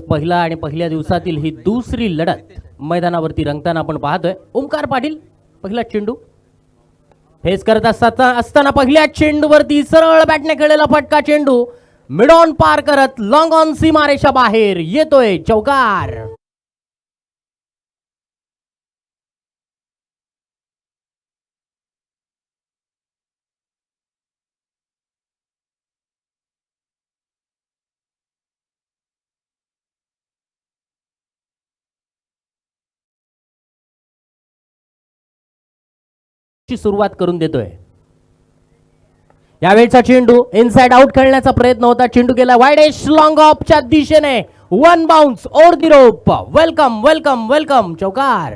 पहिला आणि पहिल्या दिवसातील ही दुसरी लढत मैदानावरती रंगताना आपण पाहतोय. ओमकार पाटील पहिला चेंडू फेस करत असताना पहिल्या चेंडूवरती सरळ बॅटने खेळलेला फटका चेंडू मिड ऑन पार करत लॉंग ऑन सीमारेषा बाहेर येतोय चौकार. सुरुवात करून देतोय. यावेळचा चेंडू इनसाइड आउट खेळण्याचा प्रयत्न होता. चेंडू गेला वाईड एज लॉंग ऑफच्या दिशेने वन बाउन्स ओव्हर दी रोप. वेलकम वेलकम वेलकम चौकार.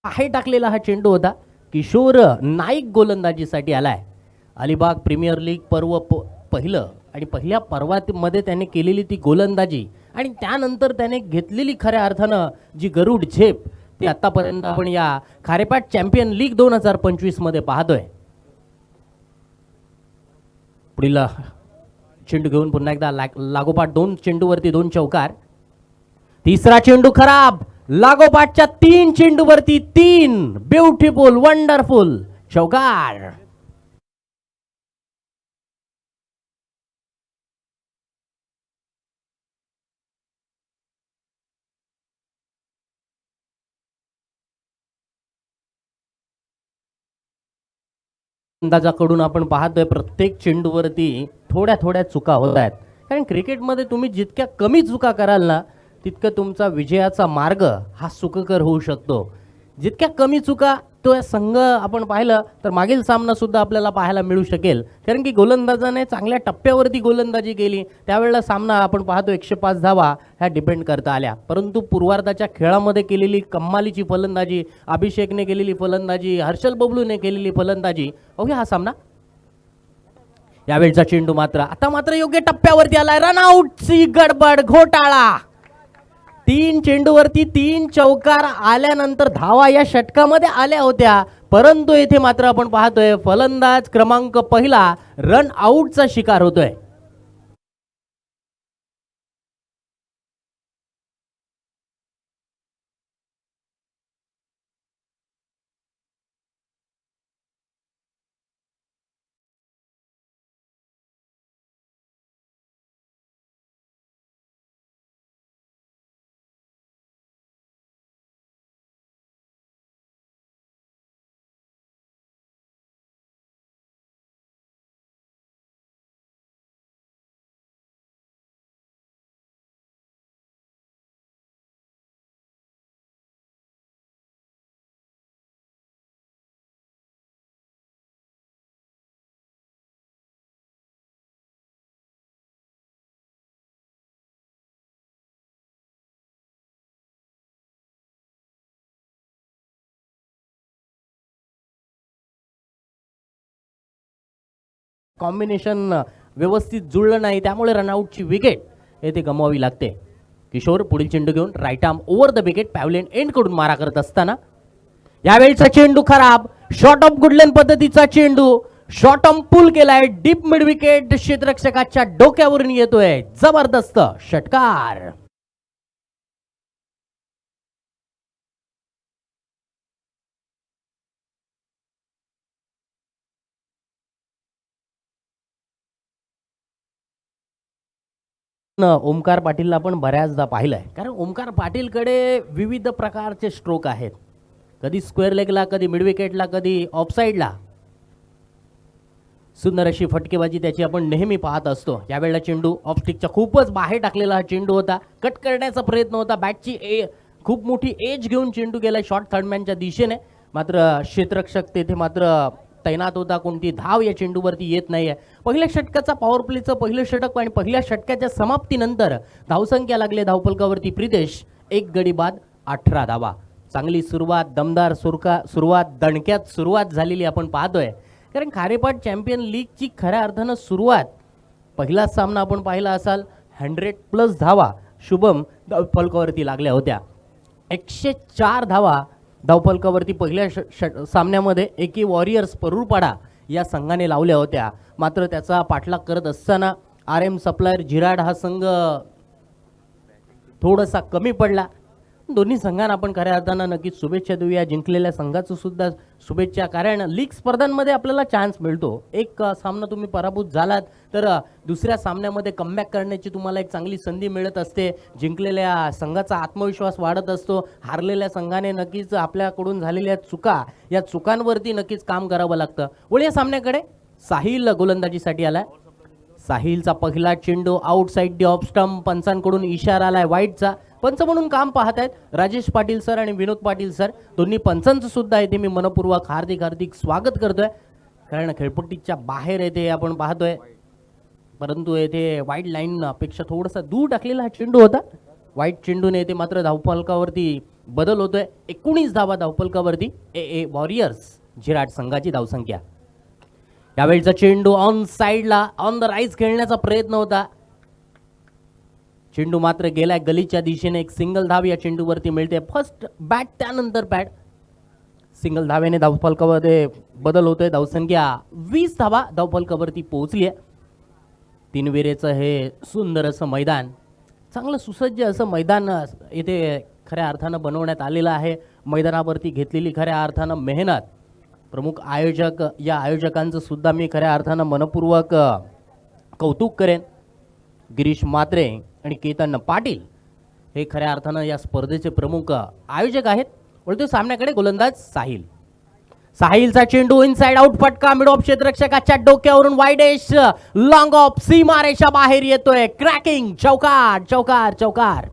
आहे टाकलेला हा चेंडू होता. किशोर नाईक गोलंदाजीसाठी आलाय. अलिबाग प्रीमियर लीग पर्व पहिलं आणि पहिल्या पर्वामध्ये त्याने केलेली ती गोलंदाजी आणि त्यानंतर त्याने घेतलेली खऱ्या अर्थानं जी गरुड झेप ती आतापर्यंत आपण या खारेपाट चॅम्पियन लीग 2025 मध्ये पाहतोय. पुढील चेंडू घेऊन पुन्हा एकदा लागोपाठ 2 चेंडूवरती 2 चौकार. तिसरा चेंडू खराब. लागोपाठच्या 3 चेंडूवरती 3 ब्युटिफुल वंडरफुल चौकार. अंदाजाकडून आपण पाहतोय प्रत्येक चेंडूवरती थोड्या थोड्या चुका होत आहेत. कारण क्रिकेटमध्ये तुम्ही जितक्या कमी चुका कराल ना तितकं तुमचा विजयाचा मार्ग हा सुखकर होऊ शकतो. जितक्या कमी चुका तो संघ आपण पाहिलं तर मागील सामना सुद्धा आपल्याला पाहायला मिळू शकेल. कारण की गोलंदाजाने चांगल्या टप्प्यावरती गोलंदाजी केली त्यावेळेला सामना आपण पाहतो 105 धावा ह्या डिपेंड करता आल्या. परंतु पूर्वार्धाच्या खेळामध्ये केलेली कम्मालीची फलंदाजी, अभिषेकने केलेली फलंदाजी, हर्षल बबलूने केलेली फलंदाजी ओके हा सामना. यावेळचा चेंडू मात्र योग्य टप्प्यावरती आलाय. रनआउटची गडबड घोटाळा. 3 चेंडूवरती 3 चौकार आल्यानंतर धावा या षटकामध्ये आल्या होत्या. परंतु येथे मात्र आपण पाहतोय फलंदाज क्रमांक पहिला रन आउटचा शिकार होतोय. कॉम्बिनेशन व्यवस्थित जुळलं नाही त्यामुळे रनआउटची विकेट येथे गमवावी लागते. किशोर पुढील चेंडू घेऊन right arm over the wicket pavilion end कडून मारा करत असताना यावेळीचा चेंडू खराब. शॉर्ट ऑफ गुडलॅन पद्धतीचा चेंडू शॉर्ट ऑफ पुल केलाय. डीप मिड विकेट क्षेत्ररक्षकाच्या डोक्यावरून येतोय. जबरदस्त षटकार. ओमकार पाटीलला आपण बऱ्याचदा पाहिलंय कारण ओमकार पाटीलकडे विविध प्रकारचे स्ट्रोक आहेत. कधी स्क्वेअर लेगला, कधी मिड विकेटला, कधी ऑफसाईडला. सुंदर अशी फटकेबाजी त्याची आपण नेहमी पाहत असतो. यावेळेला चेंडू ऑफ स्टिकच्या खूपच बाहेर टाकलेला हा चेंडू होता. कट करण्याचा प्रयत्न होता. बॅटची खूप मोठी एज घेऊन चेंडू गेला शॉर्ट थर्डमॅनच्या दिशेने. मात्र क्षेत्ररक्षक तेथे मात्र तैनात होता. कोणती धाव या चेंडूवरती येत नाहीये. पहिल्या षटकाचा पॉवर प्लेचं पहिलं षटक आणि पहिल्या षटकाच्या समाप्तीनंतर धावसंख्या लागले धावफलकावरती प्रितेश 1 गडी बाद 18 धावा. चांगली सुरुवात, दमदार सुरुवात, दणक्यात सुरुवात झालेली आपण पाहतोय. कारण खारेपाट चॅम्पियन लीगची खऱ्या अर्थानं सुरुवात पहिलाच सामना आपण पाहिला असाल 100+ धावा शुभम धावफलकावरती लागल्या होत्या. 104 धावा धावफलकावरती पहिल्या सामन्यामध्ये एकी वॉरियर्स परूरपाडा या संघाने लावल्या होत्या. मात्र त्याचा पाठलाग करत असताना आर एम सप्लायर जिराड हा संघ थोडासा कमी पडला. दोन्ही संघांना आपण खऱ्या अर्थानं नक्कीच शुभेच्छा देऊया. जिंकलेल्या संघाचं सुद्धा शुभेच्छा, कारण लीग स्पर्धांमध्ये आपल्याला चान्स मिळतो. एक सामना तुम्ही पराभूत झालात तर दुसऱ्या सामन्यामध्ये कमबॅक करण्याची तुम्हाला एक चांगली संधी मिळत असते. जिंकलेल्या संघाचा आत्मविश्वास वाढत असतो. हारलेल्या संघाने नक्कीच आपल्याकडून झालेल्या चुका, या चुकांवरती नक्कीच काम करावं लागतं. वळूया सामन्याकडे. साहिल गोलंदाजीसाठी आलाय. साहिलचा पहिला चेंडू आउटसाइड दी ऑफ स्टंप. पंचांकडून इशारा आलाय वाईटचा. पंच म्हणून काम पाहत आहेत राजेश पाटील सर आणि विनोद पाटील सर. दोन्ही पंचांचं सुद्धा इथे मी मनपूर्वक हार्दिक स्वागत करतोय, कारण खेळपट्टीच्या बाहेर येथे आपण पाहतोय, परंतु येथे वाईट लाईन पेक्षा थोडासा दूर टाकलेला हा चेंडू होता. वाईट चेंडूने येथे मात्र धावफलकावरती बदल होतोय. 19 धावा धावफलकावरती. ए वॉरियर्स जिराड संघाची धावसंख्या. यावेळीचा चेंडू ऑन साइडला ऑन द राईज खेळण्याचा प्रयत्न होता. चेंडू मात्र गेलाय गलीच्या दिशेने. एक सिंगल धाव या चेंडूवरती मिळते. फर्स्ट बॅट त्यानंतर पॅड. सिंगल धावेने धावफलकामध्ये बदल होतोय. धावसंख्या 20 धावा धावफलकावरती पोहोचली आहे. तीनविरेचं हे सुंदर असं मैदान, चांगलं सुसज्ज असं मैदान इथे खऱ्या अर्थानं बनवण्यात आलेलं आहे. मैदानावरती घेतलेली खऱ्या अर्थानं मेहनत, प्रमुख आयोजक, या आयोजकांचं सुद्धा मी खऱ्या अर्थानं मनपूर्वक कौतुक करेन. गिरीश म्हात्रे आणि केतन पाटील हे खऱ्या अर्थानं या स्पर्धेचे प्रमुख आयोजक आहेत. वळतो सामन्याकडे. गोलंदाज साहिल. साहिलचा चेंडू इनसाइड आउट फटका. मिड ऑफ क्षेत्ररक्षकाच्या डोक्यावरून वाईडेश लॉंग ऑफ सीमारेषा बाहेर येतोय. क्रॅकिंग. चौकार चौकार चौकार.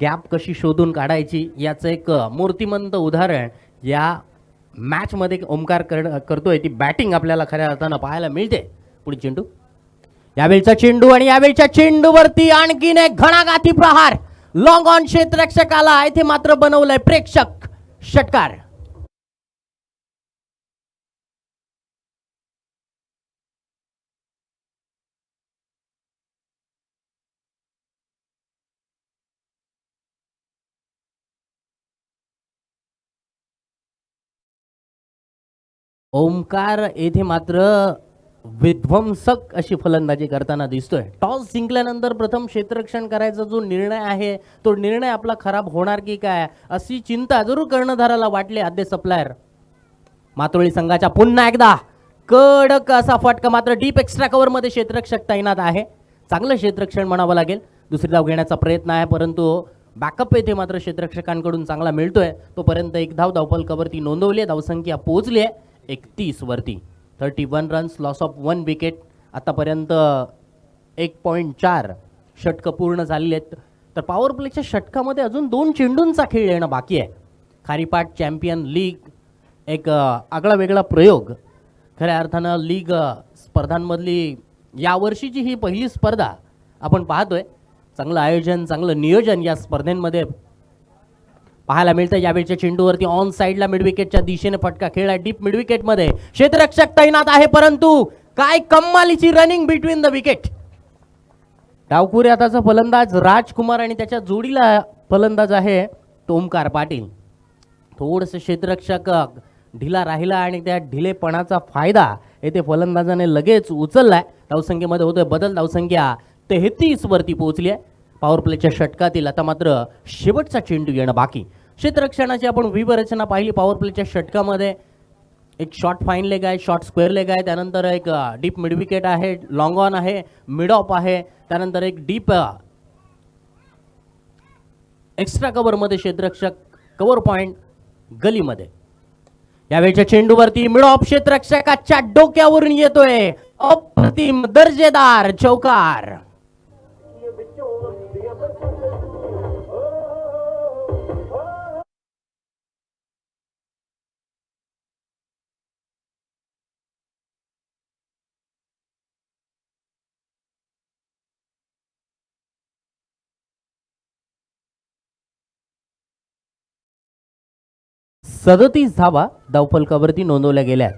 गॅप कशी शोधून काढायची याचं एक मूर्तिमंत उदाहरण या मॅच मध्ये ओमकार करतोय. ती बॅटिंग आपल्याला खऱ्या अर्थानं पाहायला मिळते. पुढे चेंडू. यावेळीचा चेंडू आणि यावेळीच्या चेंडूवरती आणखीन एक घणाघाती प्रहार. लॉंग ऑन क्षेत्ररक्षकाला इथे मात्र बनवलंय प्रेक्षक. षटकार. ओमकार येथे मात्र विध्वंसक अशी फलंदाजी करताना दिसतोय. टॉस जिंकल्यानंतर प्रथम क्षेत्ररक्षण करायचा जो निर्णय आहे, तो निर्णय आपला खराब होणार की काय अशी चिंता जरूर कर्णधाराला वाटली आद्य सप्लायर. मातोळी संघाच्या पुन्हा एकदा कडक असा फटका. मात्र डीप एक्स्ट्रा कव्हर मध्ये क्षेत्ररक्षक तैनात आहे. चांगलं क्षेत्ररक्षण म्हणावं लागेल. दुसरी धाव घेण्याचा प्रयत्न आहे, परंतु बॅकअप येथे मात्र क्षेत्ररक्षकांकडून चांगला मिळतोय. तोपर्यंत एक धाव धावफलकावरती नोंदवली आहे. धावसंख्या पोहोचली आहे 31 वरती. 31 रन्स, लॉस ऑफ 1 विकेट. आतापर्यंत 1.4 षटकं पूर्ण झालेली आहेत. तर पॉवर प्लेच्या षटकामध्ये अजून 2 चेंडूंचा खेळ येणं बाकी आहे. खारीपाट चॅम्पियन लीग एक आगळा वेगळा प्रयोग. खऱ्या अर्थानं लीग स्पर्धांमधली यावर्षीची ही पहिली स्पर्धा आपण पाहतोय. चांगलं आयोजन, चांगलं नियोजन या स्पर्धेमध्ये पाहायला मिळतं. यावेळच्या चेंडूवरती ऑन साइडला मिडविकेटच्या दिशेने फटका खेळला. डीप मिडविकेटमध्ये क्षेत्ररक्षक तैनात आहे, परंतु काय कमालीची रनिंग बिटवीन द विकेट. डावखुऱ्याचा फलंदाज राजकुमार आणि त्याच्या जोडीला फलंदाज आहे ओमकार पाटील. थोडंसं क्षेत्ररक्षक ढिला राहिला आणि त्या ढिलेपणाचा फायदा येथे फलंदाजाने लगेच उचललाय. धावसंख्येमध्ये होतोय बदल. धावसंख्या 33 वरती पोहोचली आहे. पॉवर प्लेच्या षटकातील आता मात्र शेवटचा चेंडू येणं बाकी. क्षेत्ररक्षणाची आपण व्यूहरचना पाहिली पॉवर प्लेच्या षटकामध्ये. एक शॉर्ट फाईन लेग आहे, शॉर्ट स्क्वेअर लेग आहे, त्यानंतर एक डीप मिड विकेट आहे, लॉंग ऑन आहे, मिड ऑफ आहे, त्यानंतर एक डीप एक्स्ट्रा कव्हरमध्ये क्षेत्ररक्षक, कव्हर पॉइंट गलीमध्ये. यावेळच्या चेंडूवरती मिड ऑफ क्षेत्ररक्षकाच्या डोक्यावरून येतोय अप्रतिम दर्जेदार चौकार. 37 धावा धावफलकावरती नोंदवल्या गेल्या.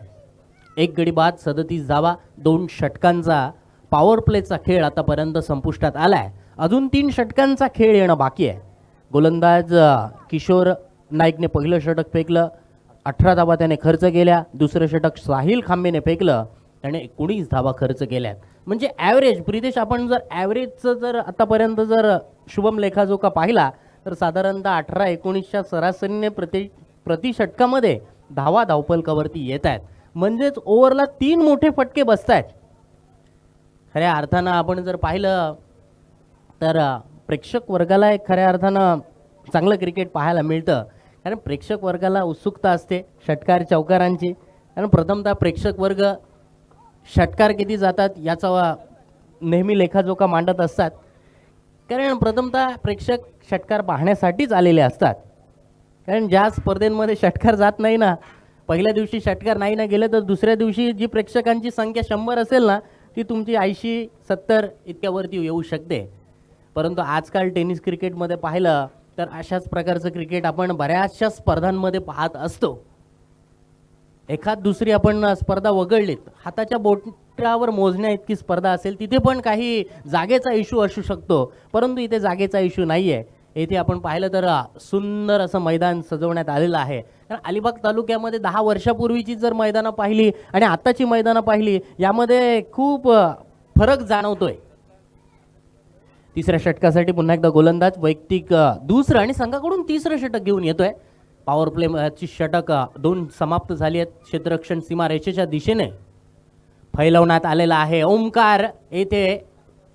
एक गडी बाद, 37 धावा, 2 षटकांचा पॉवर प्लेचा खेळ आतापर्यंत संपुष्टात आलाय. अजून 3 षटकांचा खेळ येणं बाकी आहे. गोलंदाज किशोर नाईकने पहिलं षटक फेकलं, 18 धावा त्याने खर्च केल्या. दुसरं षटक साहिल खांबेने फेकलं, त्याने 19 धावा खर्च केल्यात. म्हणजे ॲव्हरेज प्रितेश, आपण जर ॲव्हरेजचं जर आतापर्यंत जर शुभम लेखाजोखा पाहिला तर साधारणतः 18-19च्या सरासरीने प्रति षटकामध्ये धावा धावफलकावरती येत आहेत. म्हणजेच ओव्हरला 3 मोठे फटके बसत आहेत. खऱ्या अर्थानं आपण जर पाहिलं तर प्रेक्षक वर्गाला एक खऱ्या अर्थानं चांगलं क्रिकेट पाहायला मिळतं. कारण प्रेक्षक वर्गाला उत्सुकता असते षटकार चौकारांची. कारण प्रथमतः प्रेक्षक वर्ग षटकार किती जातात याचा नेहमी लेखाजोखा मांडत असतात. कारण प्रथमतः प्रेक्षक षटकार पाहण्यासाठीच आलेले असतात. कारण ज्या स्पर्धेमध्ये षटकार जात नाही ना, पहिल्या दिवशी षटकार नाही ना गेले तर दुसऱ्या दिवशी जी प्रेक्षकांची संख्या 100 असेल ना, ती तुमची 80-70 इतक्यावरती येऊ शकते. परंतु आजकाल टेनिस क्रिकेटमध्ये पाहिलं तर अशाच प्रकारचं क्रिकेट आपण बऱ्याचशा स्पर्धांमध्ये पाहत असतो. एखाद दुसरी आपण स्पर्धा वगळलीत, हाताच्या बोटावर मोजण्या इतकी स्पर्धा असेल, तिथे पण काही जागेचा इश्यू असू शकतो. परंतु इथे जागेचा इश्यू नाही आहे. येथे आपण पाहिलं तर सुंदर असं मैदान सजवण्यात आलेलं आहे. कारण अलिबाग तालुक्यामध्ये 10 वर्षापूर्वीची जर मैदानं पाहिली आणि आत्ताची मैदानं पाहिली, यामध्ये खूप फरक जाणवतोय. तिसऱ्या षटकासाठी पुन्हा एकदा गोलंदाज वैयक्तिक दुसरं आणि संघाकडून तिसरं षटक घेऊन येतोय. पॉवर प्लेची षटक 2 समाप्त झाली आहेत. क्षेत्ररक्षण सीमारेषेच्या दिशेने फैलवण्यात आलेला आहे. ओमकार येथे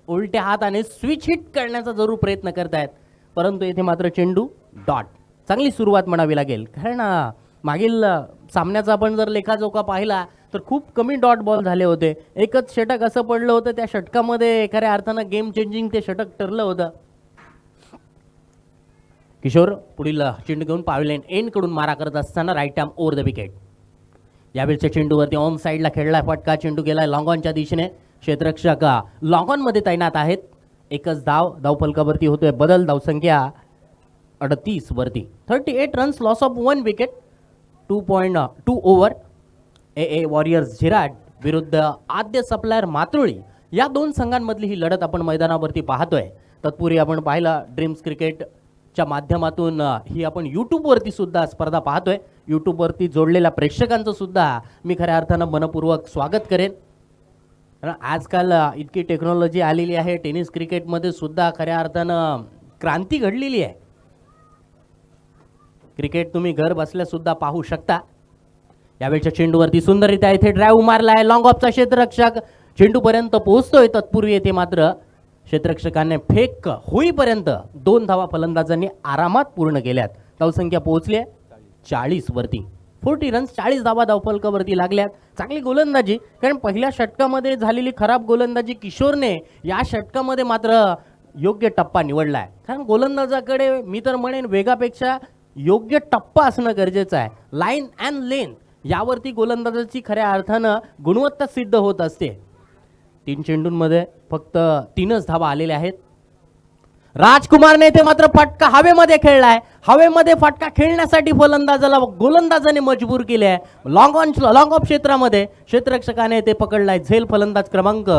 उलट्या हाताने स्विच हिट करण्याचा जरूर प्रयत्न करतायत, परंतु येथे मात्र चेंडू डॉट. चांगली सुरुवात म्हणावी लागेल. कारण मागील सामन्याचा आपण जर लेखाजोखा पाहिला तर खूप कमी डॉट बॉल झाले होते. एकच षटक असं पडलं होतं, त्या षटकामध्ये खऱ्या अर्थानं गेम चेंजिंग ते षटक ठरलं होतं. किशोर पुढील चेंडू घेऊन पावलेन एंड कडून मारा करत असताना right arm over the wicket. यावेळच्या चेंडूवरती ऑन साईडला खेळलाय फटका. चेंडू गेलाय लॉंग ऑनच्या दिशेने. क्षेत्ररक्षक लॉंग ऑन मध्ये तैनात आहेत. एकच धावफलकावरती होतोय बदल. धावसंख्या 38 वरती. 38 runs, loss of 1 wicket, 2.2 over. A warriors Zirad विरुद्ध आद्य सप्लायर मातृळी, या 2 संघांमधली ही लढत आपण मैदानावरती पाहतोय. तत्पूर्वी आपण पाहिलं ड्रीम्स क्रिकेटच्या माध्यमातून ही आपण यूट्यूबवरती सुद्धा स्पर्धा पाहतोय. यूट्यूबवरती जोडलेल्या प्रेक्षकांचं सुद्धा मी खऱ्या अर्थानं मनपूर्वक स्वागत करेन. आजकाल इतकी टेक्नॉलॉजी आलेली आहे, टेनिस क्रिकेटमध्ये सुद्धा खऱ्या अर्थानं क्रांती घडलेली आहे. क्रिकेट तुम्ही घर बसल्या सुद्धा पाहू शकता. यावेळच्या चेंडूवरती सुंदररित्या इथे ड्राईव्ह मारलाय. लॉंग ऑफचा क्षेत्ररक्षक चेंडूपर्यंत पोहोचतोय. तत्पूर्वी येथे मात्र क्षेत्ररक्षकाने फेक होईपर्यंत 2 धावा फलंदाजांनी आरामात पूर्ण केल्यात. धावसंख्या पोहोचली आहे 40 वरती. 40 रन्स, 40 धावा धावफलकावरती लागल्यात. चांगली गोलंदाजी. कारण पहिल्या षटकामध्ये झालेली खराब गोलंदाजी किशोरने या षटकामध्ये मात्र योग्य टप्पा निवडलाय. कारण गोलंदाजाकडे मी तर म्हणेन वेगापेक्षा योग्य टप्पा असणं गरजेचं आहे. लाईन अँड लेंथ यावरती गोलंदाजाची खऱ्या अर्थानं गुणवत्ता सिद्ध होत असते. 3 चेंडूंमध्ये फक्त 3च धावा आलेल्या आहेत. राजकुमारने ते मात्र फटका हवेमध्ये खेळलाय. हवेमध्ये फटका खेळण्यासाठी गोलंदाजाने मजबूर केले आहे. लॉंग ऑफ क्षेत्रामध्ये क्षेत्ररक्षकाने ते पकडलाय. झेल फलंदाज क्रमांक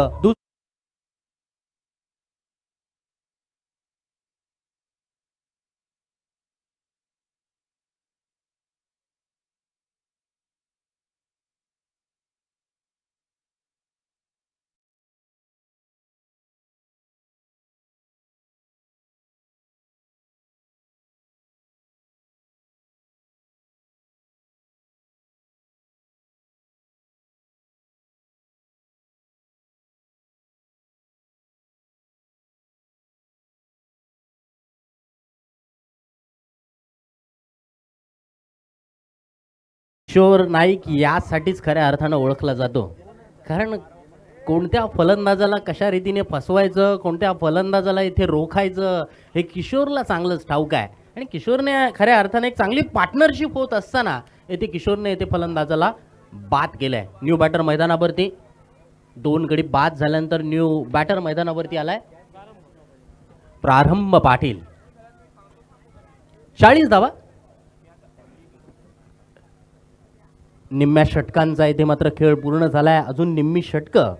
किशोर नाईक यासाठीच खऱ्या अर्थानं ओळखला जातो. कारण कोणत्या फलंदाजाला कशा रीतीने फसवायचं, कोणत्या फलंदाजाला इथे रोखायचं, हे किशोरला चांगलंच ठाऊक आहे. आणि किशोरने खऱ्या अर्थाने एक चांगली पार्टनरशिप होत असताना येथे किशोरने येथे फलंदाजाला बाद केलाय. न्यू बॅटर मैदानावरती 2 गडी बाद झाल्यानंतर न्यू बॅटर मैदानावरती आलाय प्रारंभ पाटील. 40 धावा. निम्म्या षटकांचा इथे मात्र खेळ पूर्ण झाला आहे. अजून निम्मी षटकं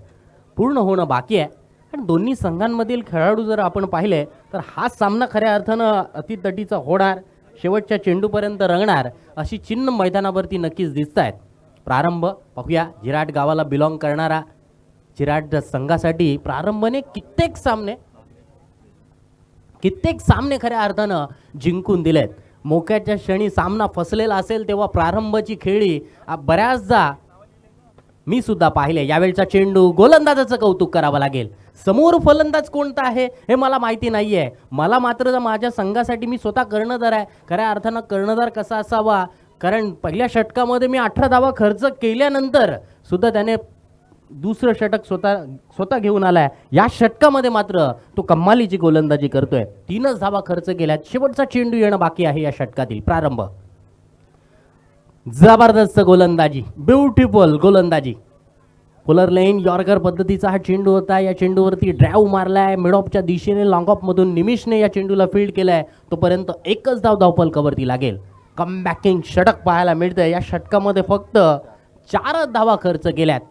पूर्ण होणं बाकी आहे. आणि दोन्ही संघांमधील खेळाडू जर आपण पाहिले तर हा सामना खऱ्या अर्थानं अतितटीचा होणार, शेवटच्या चेंडूपर्यंत रंगणार अशी चिन्ह मैदानावरती नक्कीच दिसत आहेत. प्रारंभ पाहूया. जिराट गावाला बिलॉंग करणारा जिराट संघासाठी प्रारंभने कित्येक सामने खऱ्या अर्थानं जिंकून दिलेत. मोक्याच्या क्षणी सामना फसलेला असेल तेव्हा प्रारंभाची खेळी बऱ्याचदा मी सुद्धा पाहिले. यावेळचा चेंडू गोलंदाजाचं कौतुक करावं लागेल. समोर फलंदाज कोणता आहे हे मला माहिती नाहीये. मला मात्र माझ्या संघासाठी मी स्वतः कर्णधार आहे. खऱ्या अर्थानं कर्णधार कसा असावा, कारण पहिल्या षटकामध्ये मी 18 धावा खर्च केल्यानंतर सुद्धा त्याने दुसरं षटक स्वतः घेऊन आलाय. या षटकामध्ये मात्र तो कमालीची गोलंदाजी करतोय. 3च धावा खर्च केल्यात. शेवटचा चेंडू येणं बाकी आहे या षटकातील. प्रारंभ जबरदस्त गोलंदाजी, ब्युटिफुल गोलंदाजी. पोलर लेन यॉर्कर पद्धतीचा हा चेंडू होता. या चेंडूवरती ड्राईव्ह मारलाय मिड ऑफच्या दिशेने. लॉंग ऑफ मधून निमिषने या चेंडूला फील्ड केलाय. तोपर्यंत एकच धावफलकावरती लागेल. कमबॅकिंग षटक पाहायला मिळतंय. या षटकामध्ये फक्त 4 धावा खर्च केल्यात.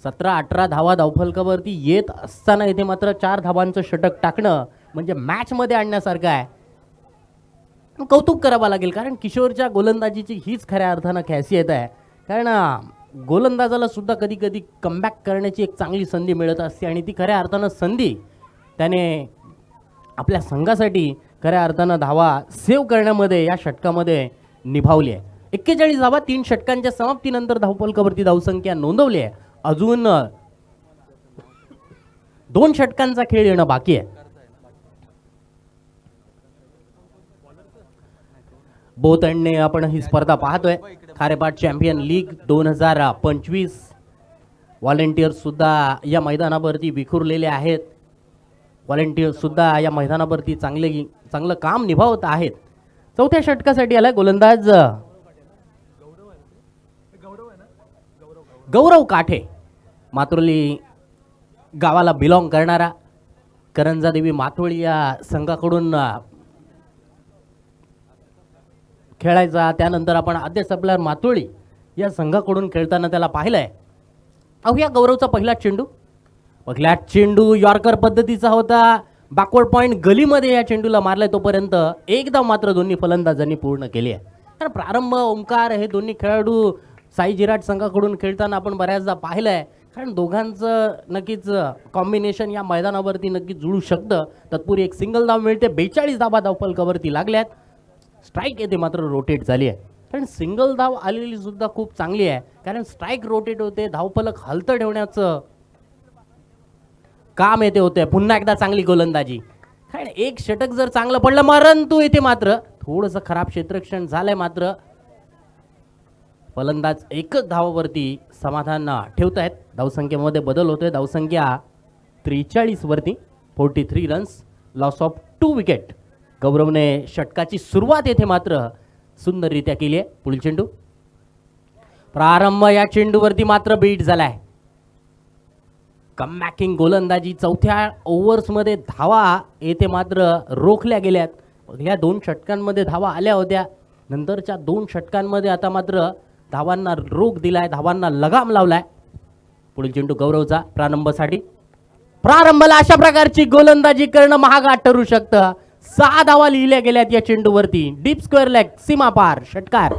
17-18 धावा धावफलकावरती येत असताना इथे मात्र 4 धावांचं षटक टाकणं म्हणजे मॅच मध्ये आणण्यासारखं आहे. कौतुक करावं लागेल, कारण किशोरच्या गोलंदाजीची हीच खऱ्या अर्थानं खासियत आहे. कारण गोलंदाजाला सुद्धा कधी कधी कमबॅक करण्याची एक चांगली संधी मिळत असते आणि ती खऱ्या अर्थानं संधी त्याने आपल्या संघासाठी खऱ्या अर्थानं धावा सेव्ह करण्यामध्ये या षटकामध्ये निभावली आहे. 41 धावा 3 षटकांच्या समाप्तीनंतर धावफलकावरती धावसंख्या नोंदवली आहे. अजून 2 षटकांचा खेळ येणं बाकी आहे. बोथंडने आपण ही स्पर्धा पाहतोय. खारेपाट चॅम्पियन लीग 2025. व्हॉलेंटियर सुद्धा या मैदानावरती विखुरलेले आहेत. व्हॉलेंटियर सुद्धा या मैदानावरती चांगलं काम निभावत आहेत. 4थ्या षटकासाठी आला गोलंदाज गौरव काठे. मातोली गावाला बिलॉंग करणारा करंजादेवी मातोळी या संघाकडून खेळायचा. त्यानंतर आपण आद्य सप्लायर मातोळी या संघाकडून खेळताना त्याला पाहिलंय. या गौरवचा पहिला चेंडू यॉर्कर पद्धतीचा होता. बॅकवर्ड पॉइंट गलीमध्ये या चेंडूला मारलाय. तोपर्यंत एकदा मात्र दोन्ही फलंदाजांनी पूर्ण केली आहे. तर प्रारंभ ओंकार हे दोन्ही खेळाडू साई जिराट संघाकडून खेळताना आपण बऱ्याचदा पाहिलंय. कारण दोघांचं नक्कीच कॉम्बिनेशन या मैदानावरती नक्कीच जुळू शकतं. तत्पूर्वी एक सिंगल धाव मिळते. 42 धावा धावफलकावरती लागल्यात. स्ट्राईक येते मात्र रोटेट झाली आहे. कारण सिंगल धाव आलेली सुद्धा खूप चांगली आहे, कारण स्ट्राईक रोटेट होते. धावफलक हलतं ठेवण्याचं काम येते होते. पुन्हा एकदा चांगली गोलंदाजी. कारण एक षटक जर चांगलं पडलं परंतु इथे मात्र थोडंसं खराब क्षेत्ररक्षण झालंय. मात्र फलंदाज एकच धावावरती समाधान ठेवतायत. धावसंख्येमध्ये बदल होतोय. धावसंख्या 43 वरती 43 रन्स, लॉस ऑफ 2 विकेट. गौरवने षटकाची सुरुवात येथे मात्र सुंदररित्या केली आहे. पुढील चेंडू प्रारंभ या चेंडूवरती मात्र बीट झालाय. कमबॅकिंग गोलंदाजी. 4थ्या ओव्हर्समध्ये धावा येथे मात्र रोखल्या गेल्यात. पहिल्या 2 षटकांमध्ये धावा आल्या होत्या. नंतरच्या 2 षटकांमध्ये आता मात्र धावांना रोख दिलाय, धावांना लगाम लावलाय. पुढील चेंडू गौरवचा प्रारंभासाठी. प्रारंभाला अशा प्रकारची गोलंदाजी करणं महागात ठरू शकतं. 6 धावा लिहिल्या गेल्यात या चेंडूवरती. डीप स्क्वेअर लेग, सीमा पार षटकार.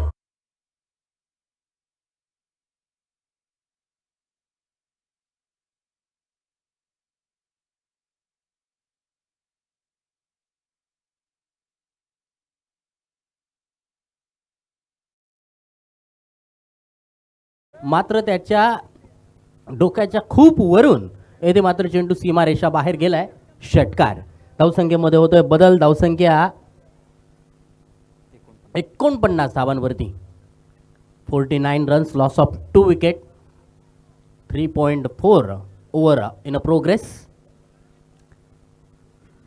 मात्र त्याच्या डोक्याच्या खूप वरून येथे मात्र चेंडू सीमारेषा बाहेर गेलाय. षटकार. धावसंख्येमध्ये होतोय बदल. धावसंख्या 49 धावांवरती. 49 runs, loss of 2 wicket. 3.4 over in a progress.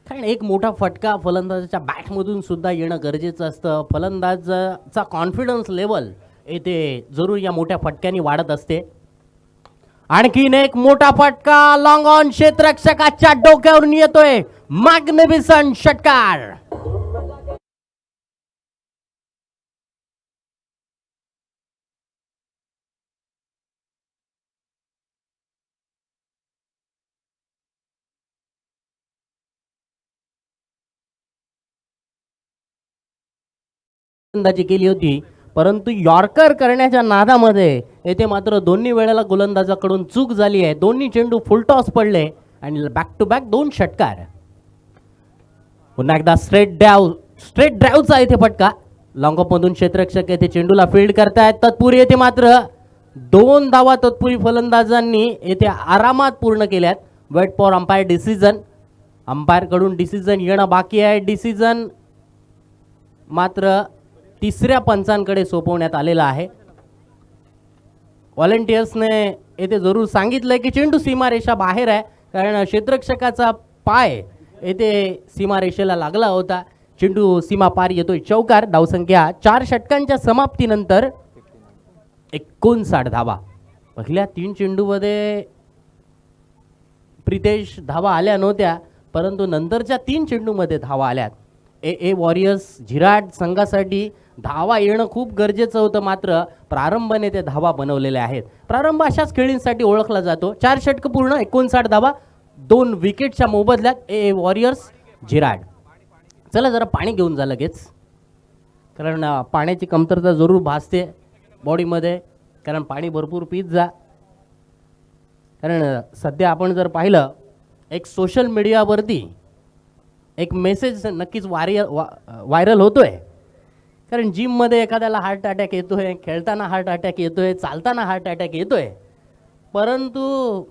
कारण एक मोठा फटका फलंदाजाच्या बॅटमधून सुद्धा येणं गरजेचं असतं. फलंदाजाचा कॉन्फिडन्स लेवल येथे जरूर या मोठ्या फटक्याने वाढत असते. आणखीन एक मोठा फटका लॉंग ऑन क्षेत्ररक्षकाच्या डोक्यावरून येतोय. मॅग्निफिसंट षटकार. गोलंदाजी केली होती, परंतु यॉर्कर करण्याच्या नादामध्ये येथे मात्र दोन्ही वेळेला गोलंदाजाकडून चूक झाली आहे. दोन्ही चेंडू फुलटॉस पडले आणि बॅक टू बॅक 2 षटकार. पुन्हा एकदा स्ट्रेट ड्राईव्हचा येथे फटका. लॉंग ऑफ मधून क्षेत्ररक्षक येथे चेंडूला फील्ड करतायत. तत्पूर्वी येथे मात्र 2 धावा तत्पूर्वी फलंदाजांनी येथे आरामात पूर्ण केल्यात. Wait for umpire decision. Umpire कडून डिसिजन येणं बाकी आहे. डिसिजन मात्र तिसऱ्या पंचांकडे सोपवण्यात आलेला आहे. व्हॉलेंटियर्सने येथे जरूर सांगितलंय की चेंडू सीमारेषा बाहेर आहे, कारण क्षेत्ररक्षकाचा पाय येथे सीमारेषेला लागला होता. चेंडू सीमा पार येतोय. चौकार. धावसंख्या 4 षटकांच्या समाप्तीनंतर 59 धावा. पहिल्या 3 चेंडूमध्ये प्रितेश धावा आल्या नव्हत्या, परंतु नंतरच्या 3 चेंडूमध्ये धावा आल्यात. ए वॉरियर्स झिराड संघासाठी धावा येणं खूप गरजेचं होतं, मात्र प्रारंभाने ते धावा बनवलेले आहेत. प्रारंभ अशाच खेळींसाठी ओळखला जातो. 4 षटक पूर्ण, 59 धावा, 2 विकेटच्या मोबदल्यात. ए वॉरियर्स झिराड. चला जरा पाणी घेऊन जा लगेच, कारण पाण्याची कमतरता जरूर भासते बॉडीमध्ये, कारण पाणी भरपूर पीत जा. कारण सध्या आपण जर पाहिलं, एक सोशल मीडियावरती एक मेसेज नक्कीच व्हायरल होतोय. कारण जिममध्ये एखाद्याला हार्ट अटॅक येतोय, खेळताना हार्ट अटॅक येतोय, चालताना हार्ट अटॅक येतोय, परंतु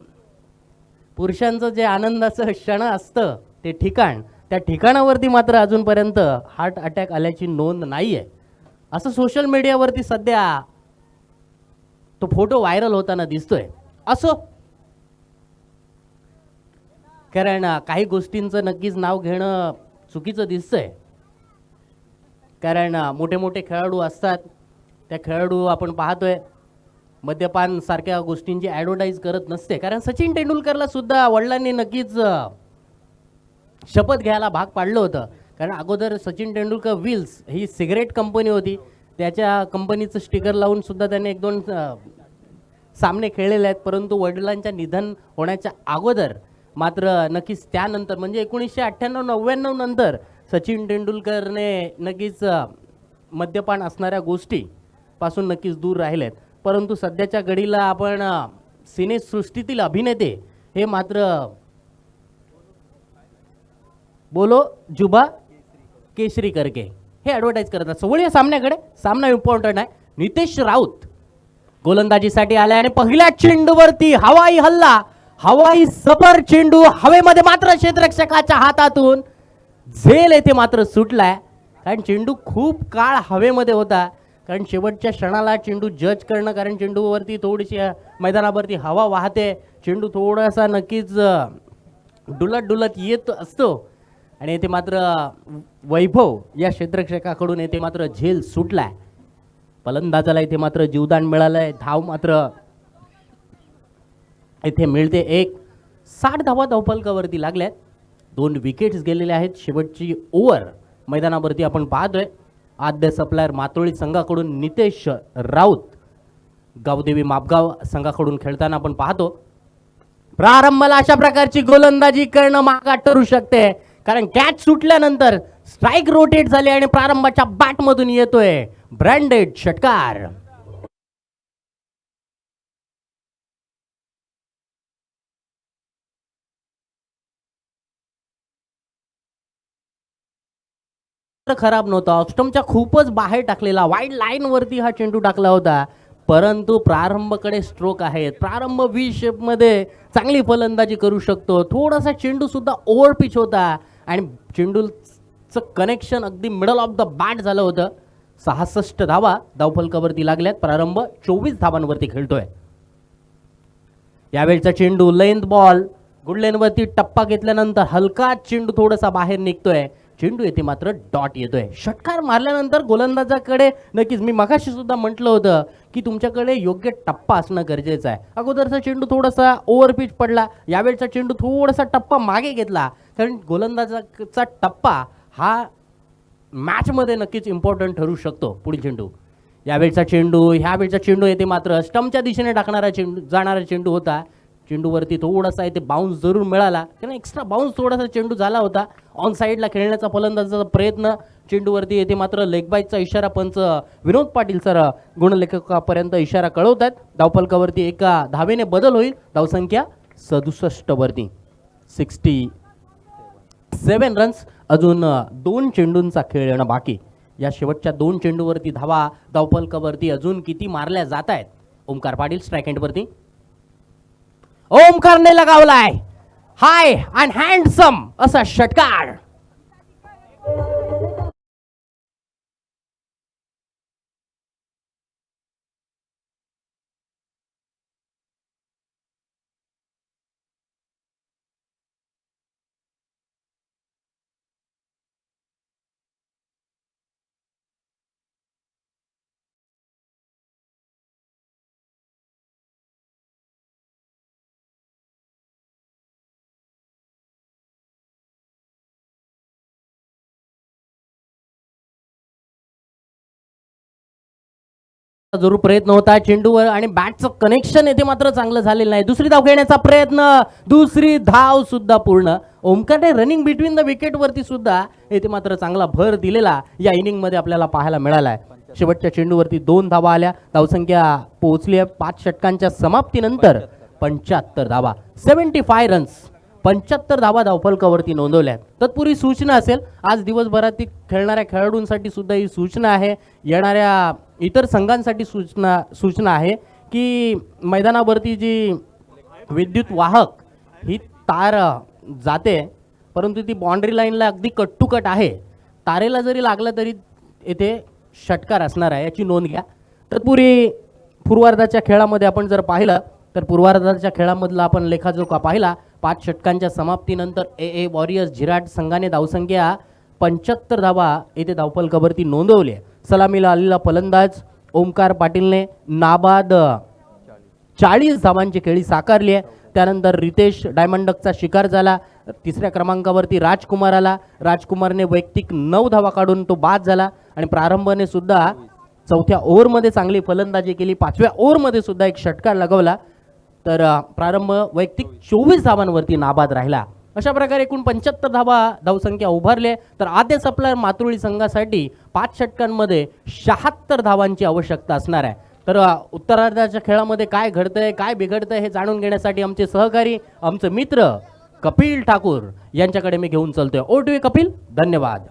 पुरुषांचं जे आनंदाचं क्षण असतं ते ठिकाण, त्या ठिकाणावरती मात्र अजूनपर्यंत हार्ट अटॅक आल्याची नोंद नाही आहे. असं सोशल मीडियावरती सध्या तो फोटो व्हायरल होताना दिसतोय. असो, कारण काही गोष्टींचं नक्कीच नाव घेणं चुकीचं दिसतंय. कारण मोठे मोठे खेळाडू असतात, त्या खेळाडू आपण पाहतोय मद्यपान सारख्या गोष्टींची ॲडव्हर्टाईज करत नसते. कारण सचिन तेंडुलकरला सुद्धा वडिलांनी नक्कीच शपथ घ्यायला भाग पाडलं होतं. कारण अगोदर सचिन तेंडुलकर व्हील्स ही सिगरेट कंपनी होती, त्याच्या कंपनीचं स्टिकर लावून सुद्धा त्याने 1-2 सामने खेळलेले आहेत. परंतु वडिलांच्या निधन होण्याच्या अगोदर मात्र नक्कीच त्यानंतर म्हणजे 1998-99 नंतर सचिन तेंडुलकरने नक्कीच मद्यपान असणाऱ्या गोष्टीपासून नक्कीच दूर राहिलेत. परंतु सध्याच्या घडीला आपण सिनेसृष्टीतील अभिनेते हे मात्र बोलो जुबा केसरी करके हे ॲडव्हर्टाईज करत असतात. वळूया सामन्याकडे. सामना इम्पॉर्टंट आहे. नितेश राऊत गोलंदाजीसाठी आलाय आणि पहिल्या चेंडूवरती हवाई हल्ला, हवाई सबर चेंडू हवेमध्ये, मात्र क्षेत्ररक्षकाच्या हातातून झेल येथे मात्र सुटलाय. कारण चेंडू खूप काळ हवेमध्ये होता. कारण शेवटच्या क्षणाला चेंडू जज करणं, कारण चेंडूवरती थोडीशी मैदानावरती हवा वाहते, चेंडू थोडासा नक्कीच डुलत डुलत येत असतो आणि येथे मात्र वैभव या क्षेत्ररक्षकाकडून येथे मात्र झेल सुटलाय. फलंदाजाला इथे मात्र जीवदान मिळालंय. धाव मात्र इथे मिळते. 60 धावा धावफलकावरती लागल्यात. 2 विकेट्स गेलेले आहेत. शेवटची ओव्हर मैदानावरती आपण पाहतोय. आद्य सप्लायर मातोळी संघाकडून नितेश राऊत गावदेवी मापगाव संघाकडून खेळताना आपण पाहतो. प्रारंभाला अशा प्रकारची गोलंदाजी करणं महागात ठरू शकते, कारण कॅच सुटल्यानंतर स्ट्राईक रोटेट झाले आणि प्रारंभाच्या बॅटमधून येतोय ब्रँडेड षटकार. खराब नव्हता. ऑफस्टम्पच्या खूपच बाहेर टाकलेला, वाईड लाईन वरती हा चेंडू टाकला होता, परंतु प्रारंभकडे स्ट्रोक आहेत. प्रारंभ व्ही शेप मध्ये चांगली फलंदाजी करू शकतो. थोडासा चेंडू सुद्धा ओव्हर पिच होता आणि चेंडूचं कनेक्शन अगदी मिडल ऑफ द बॅट झालं होतं. 66 धावा धावफलकावरती लागल्यात. प्रारंभ 24 धावांवरती खेळतोय. यावेळचा चेंडू लेंथ बॉल, गुड लेनवरती टप्पा घेतल्यानंतर हलका चेंडू थोडासा बाहेर निघतोय. चेंडू येथे मात्र डॉट येतोय. षटकार मारल्यानंतर गोलंदाजाकडे नक्कीच, मी मगाशी सुद्धा म्हटलं होतं की तुमच्याकडे योग्य टप्पा असणं गरजेचं आहे. अगोदरचा चेंडू थोडासा ओव्हर पिच पडला, यावेळचा चेंडू थोडासा टप्पा मागे घेतला, कारण गोलंदाजाचा टप्पा हा मॅचमध्ये नक्कीच इम्पॉर्टंट ठरू शकतो. पुढील चेंडू, ह्यावेळचा चेंडू येथे मात्र स्टंपच्या दिशेने टाकणारा चेंडू जाणारा चेंडू होता. चेंडूवरती थोडासा आहे ते बाउन्स जरूर मिळाला, कारण एक्स्ट्रा बाउन्स थोडासा चेंडू झाला होता. ऑन साईडला खेळण्याचा फलंदाजाचा प्रयत्न चेंडूवरती येथे मात्र लेग बाईकचा इशारा पंच विनोद पाटील सर गुणलेखकापर्यंत इशारा कळवतात. धावफलकावरती एका धावेने बदल होईल. धावसंख्या 67 वरती 67 रन्स. अजून 2 चेंडूंचा खेळ येणं बाकी. या शेवटच्या 2 चेंडूवरती धावा धावफलकावरती अजून किती मारल्या जात आहेत. ओमकार पाटील स्ट्राईक एंडवरती. ओमकारने लगावलाय हाय अँड हँडसम असा षटकार. जरूर प्रयत्न होता चेंडूवर आणि बॅटचं कनेक्शन येथे मात्र चांगलं झालेलं नाही. दुसरी धाव घेण्याचा प्रयत्न, दुसरी धाव सुद्धा पूर्ण. ओमकारने रनिंग बिटवीन द विकेट वरती सुद्धा येथे मात्र चांगला भर दिलेला या इनिंग मध्ये आपल्याला पाहायला मिळाला आहे. शेवटच्या चेंडूवरती 2 धावा आल्या. धावसंख्या पोहोचली आहे 5 षटकांच्या समाप्तीनंतर 75 धावा, 75 रन्स. 75 धावा धावफलकावरती नोंदवल्या. तत्पूर्वी सूचना असेल, आज दिवसभरात खेळणाऱ्या खेळाडूंसाठी सुद्धा ही सूचना आहे. येणाऱ्या इतर संघांसाठी सूचना आहे की मैदानावरती जी विद्युत वाहक ही तार जाते, परंतु ती बाउंड्री लाईनला अगदी कट टू कट आहे. तारेला जरी लागलं तरी येथे षटकार असणार आहे, याची नोंद घ्या. तत्पूर्वी पूर्वार्धाच्या खेळामध्ये आपण जर पाहिलं तर पूर्वार्धाच्या खेळामधला आपण लेखाजोखा पाहिला. 5 षटकांच्या समाप्तीनंतर ए वॉरियर्स झिराट संघाने धावसंख्या 75 धावा येथे धावफलकावरती नोंदवली आहे. सलामीला आलेला फलंदाज ओमकार पाटीलने नाबाद 40 धावांची खेळी साकारली आहे. त्यानंतर रितेश डायमंडकचा शिकार झाला. 3ऱ्या क्रमांकावरती राजकुमार आला. राजकुमारने वैयक्तिक 9 धावा काढून तो बाद झाला आणि प्रारंभाने सुद्धा 4थ्या ओव्हरमध्ये चांगली फलंदाजी केली. 5व्या ओव्हरमध्ये सुद्धा एक षटकार लगवला. तर प्रारंभ वैयक्तिक 24 धावांवरती नाबाद राहिला. अशा प्रकारे एकूण 75 धावा धावसंख्या उभारले. तर आद्य सप्लायर मातृळी संघासाठी 5 षटकांमध्ये 76 धावांची आवश्यकता असणार आहे. तर उत्तरार्धाच्या खेळामध्ये काय घडतंय काय बिघडतंय हे जाणून घेण्यासाठी आमचे सहकारी आमचे मित्र कपिल ठाकूर यांच्याकडे मी घेऊन चलतोय. ओटू कपिल, धन्यवाद.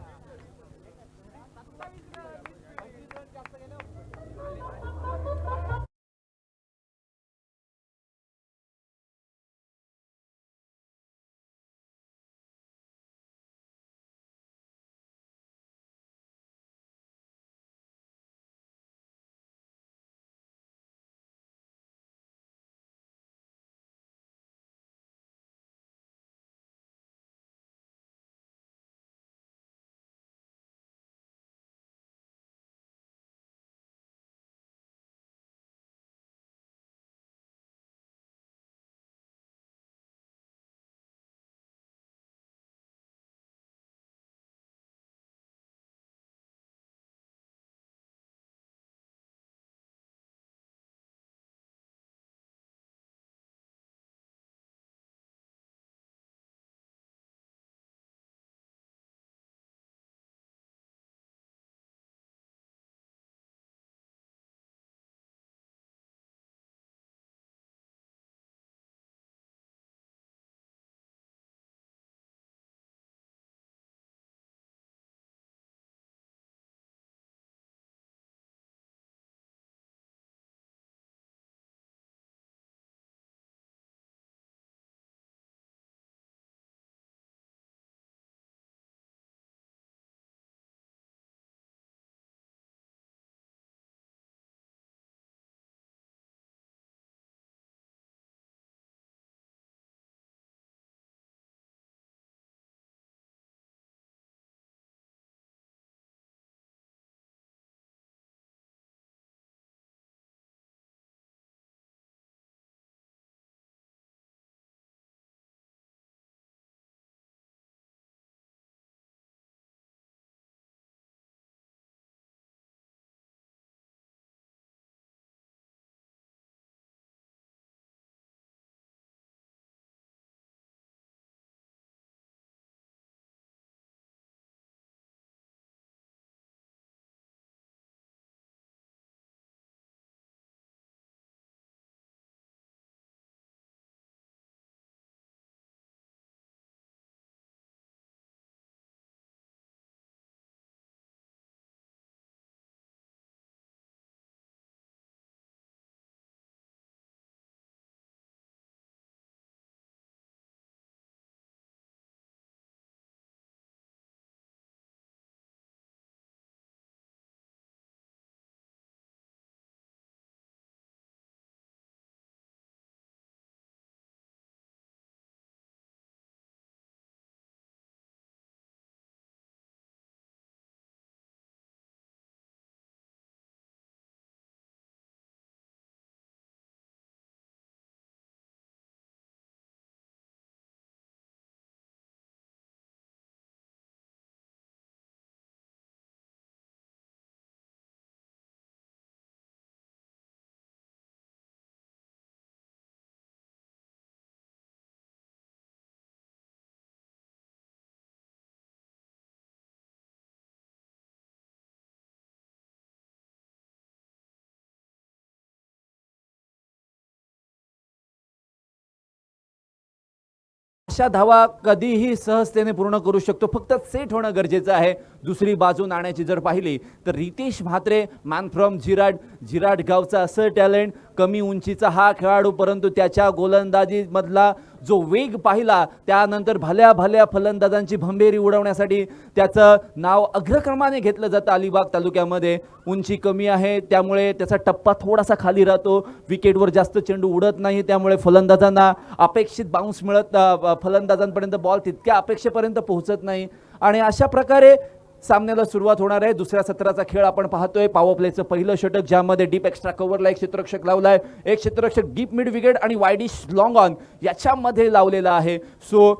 अशा धावा कधीही सहजतेने पूर्ण करू शकतो, फक्त सेट होणं गरजेचं आहे. दुसरी बाजू नाण्याची जर पाहिली तर रितेश म्हात्रे मॅन फ्रॉम जिराड गावचा असं टॅलेंट, कमी उंचीचा हा खेळाडू, परंतु त्याच्या गोलंदाजी मधला जो वेग पाहिला त्यानंतर भल्या भल्या फलंदाजांची भंबेरी उडवण्यासाठी त्याचं नाव अग्रक्रमाने घेतलं जातं अलिबाग तालुक्यामध्ये. उंची कमी आहे त्यामुळे त्याचा टप्पा थोडासा खाली राहतो, विकेटवर जास्त चेंडू उडत नाही, त्यामुळे फलंदाजांना अपेक्षित बाउन्स मिळत, फलंदाजांपर्यंत बॉल तितक्या अपेक्षेपर्यंत पोहोचत नाही. आणि अशा प्रकारे सामन्याला सुरुवात होणार आहे. दुसऱ्या सत्राचा खेळ आपण पाहतोय. पॉवर प्लेचं पहिलं षटक ज्यामध्ये डीप एक्स्ट्रा कव्हरला एक क्षेत्ररक्षक लावलाय, एक क्षेत्ररक्षक डीप मिड विकेट आणि वाईडिश लॉंग ऑन याच्यामध्ये लावलेला आहे. सो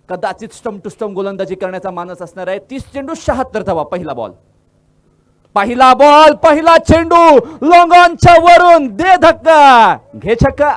कदाचित स्टंप टू स्टंप गोलंदाजी करण्याचा मानस असणार आहे. 30 चेंडू 76 धावा. पहिला बॉल, पहिला चेंडू लॉंग ऑनच्या वरून, दे धक्का, घे छक्का.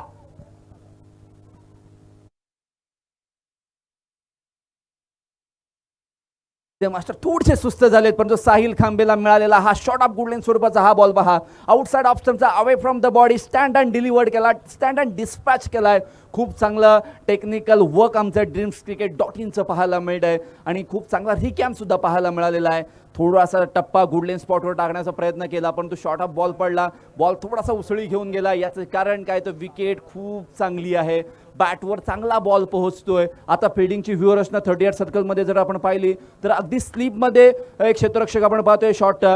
मास्टर थोडेसे सुस्त झालेत, परंतु साहिल खांबेला मिळालेला हा शॉर्ट ऑफ गुडलेन स्वरूपाचा हा बॉल पहा. आउटसाइड ऑफ स्टंपचा away from the body stand and delivered केला, स्टँड अँड डिस्पॅच केलाय. खूप चांगलं टेक्निकल वर्क आमचं ड्रीम्सcricket.in पाहायला मिळत आहे आणि खूप चांगला रिकॅम सुद्धा पाहायला मिळालेला आहे. थोडासा टप्पा गुडलेन स्पॉटवर टाकण्याचा प्रयत्न केला, परंतु शॉर्ट ऑफ बॉल पडला, बॉल थोडासा उसळी घेऊन गेला. याचं कारण काय तर विकेट खूप चांगली आहे, बॅटवर चांगला बॉल पोहोचतोय. आता फिल्डिंगची व्ह्यू रचना 38 सर्कलमध्ये जर आपण पाहिली तर अगदी स्लीपमध्ये एक क्षेत्ररक्षक आपण पाहतोय, शॉर्ट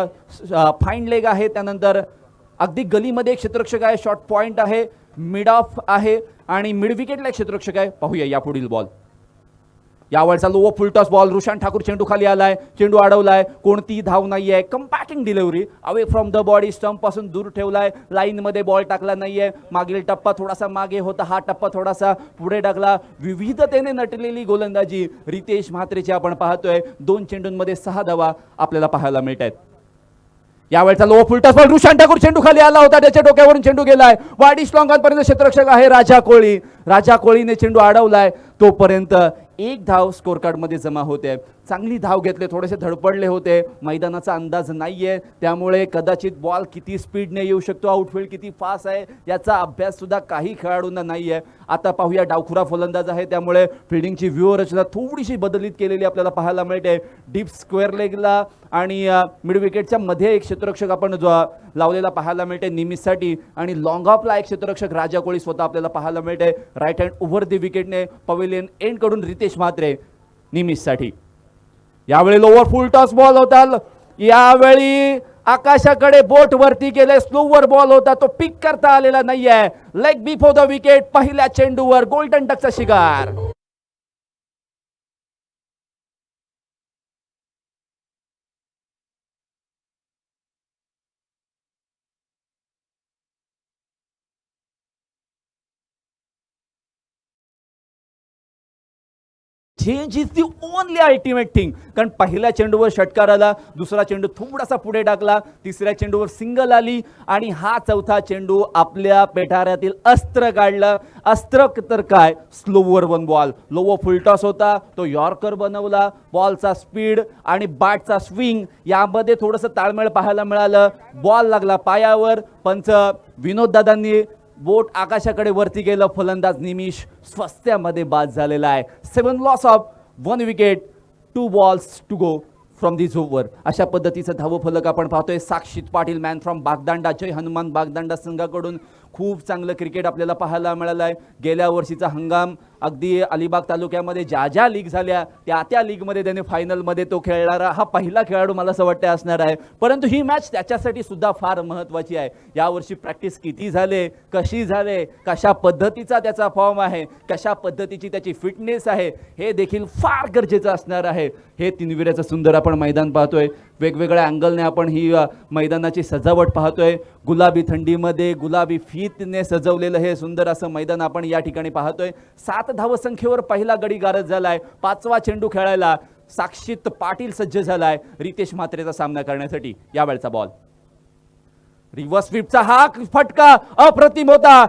फाईन लेग आहे, त्यानंतर अगदी गलीमध्ये एक क्षेत्ररक्षक आहे, शॉर्ट पॉइंट आहे, मिड ऑफ आहे आणि मिड विकेटला एक क्षेत्ररक्षक आहे. पाहूया या पुढील बॉल. यावेळचा low full toss ball, Rushan Thakur चेंडू खाली आलाय, चेंडू अडवलाय, कोणती धाव नाहीये. Compacting delivery away from the body, stump पासून दूर ठेवलाय, लाईन मध्ये बॉल टाकला नाहीये. मागील टप्पा थोडासा मागे होता, हा टप्पा थोडासा पुढे टाकला. विविधतेने नटलेली गोलंदाजी रितेश म्हात्रेची आपण पाहतोय. 2 चेंडूंमध्ये 6 धावा आपल्याला पाहायला मिळत आहेत. यावेळचा low full toss ball, Rushan Thakur चेंडू खाली आला होता, त्याच्या डोक्यावरून चेंडू गेलाय, वाईडिश लॉंग ऑन पर्यंत क्षेत्ररक्षक आहे राजा कोळीने चेंडू अडवलाय. तोपर्यंत 1 धाव स्कोर कार्ड मध्ये जमा होते. चांगली धाव घेतले, थोडेसे धडपडले होते, मैदानाचा अंदाज नाहीये, त्यामुळे कदाचित बॉल किती स्पीडने येऊ शकतो, आउटफील्ड किती फास्ट आहे याचा अभ्यास सुद्धा काही खेळाडूंना नाहीये. आता पाहूया, डावखुरा फलंदाज आहे त्यामुळे फिल्डिंगची व्यूह रचना थोडीशी बदलित केलेली आपल्याला पाहायला मिळते. डीप स्क्वेअर लेगला आणि मिड विकेटच्या मध्ये एक क्षेत्ररक्षक आपण लावलेला पाहायला मिळते निमिषसाठी, आणि लॉंग ऑफला एक क्षेत्ररक्षक राजा कोळी स्वतः आपल्याला पाहायला मिळते. राईट हँड ओव्हर द विकेटने पवेलियन एंड कडून रितेश म्हात्रे निमिषसाठी. यावेळी लोवर फुल टॉस बॉल होता, यावेळी आकाशाकडे बोट वरती गेले, स्लोवर बॉल होता, तो पिक करता आलेला नाहीये. लेग बिफोर द विकेट, पहिल्या चेंडूवर गोल्डन डकचा शिकार. Change is the only ultimate thing. कारण पहिल्या चेंडूवर षटकार आला, दुसरा चेंडू थोडासा पुढे टाकला, तिसऱ्या चेंडूवर सिंगल आली आणि हा चौथा चेंडू आपल्या पेटाऱ्यातील अस्त्र काढलं. अस्त्र तर काय, स्लोवर 1 बॉल, लोवर फुलटॉस होता, तो यॉर्कर बनवला. बॉलचा स्पीड आणि बॅटचा स्विंग यामध्ये थोडंसं ताळमेळ पाहायला मिळालं. बॉल लागला पायावर, पंच विनोद दादांनी बोट आकाशाकडे वरती गेलं, फलंदाज निमिष स्वस्त्यामध्ये बाद झालेला आहे. 7 loss of 1 wicket, 2 balls to go from this over. अशा पद्धतीचं धावफलक आपण पाहतोय. साक्षित पाटील मॅन फ्रॉम बागदांडा, जय हनुमान बागदांडा संघाकडून खूप चांगलं क्रिकेट आपल्याला पाहायला मिळालं आहे. गेल्या वर्षीचा हंगाम अगदी अलिबाग तालुक्यामध्ये ज्या लीग झाल्या त्या लीगमध्ये त्याने फायनलमध्ये तो खेळणारा हा पहिला खेळाडू मला असं वाटतं असणार आहे. परंतु ही मॅच त्याच्यासाठी सुद्धा फार महत्त्वाची आहे. यावर्षी प्रॅक्टिस किती झाले, कशी झाले, कशा पद्धतीचा त्याचा फॉर्म आहे, कशा पद्धतीची त्याची फिटनेस आहे, हे देखील फार गरजेचं असणार आहे. हे तिनविऱ्याचं सुंदर आपण मैदान पाहतोय. वेगवेगळ्या अँगलने आपण ही मैदानाची सजावट पाहतोय. गुलाबी थंडीमध्ये गुलाबी फीतने सजवलेलं हे सुंदर असं मैदान आपण या ठिकाणी पाहतोय. 7 धावसंख्येवर पहिला गडी गारद झालाय. 5वा चेंडू खेळायला साक्षित पाटील सज्ज झालाय रितेश म्हात्रेचा सामना करण्यासाठी. यावेळचा बॉल, रिव्हर्स स्वीपचा हा फटका अप्रतिम होता.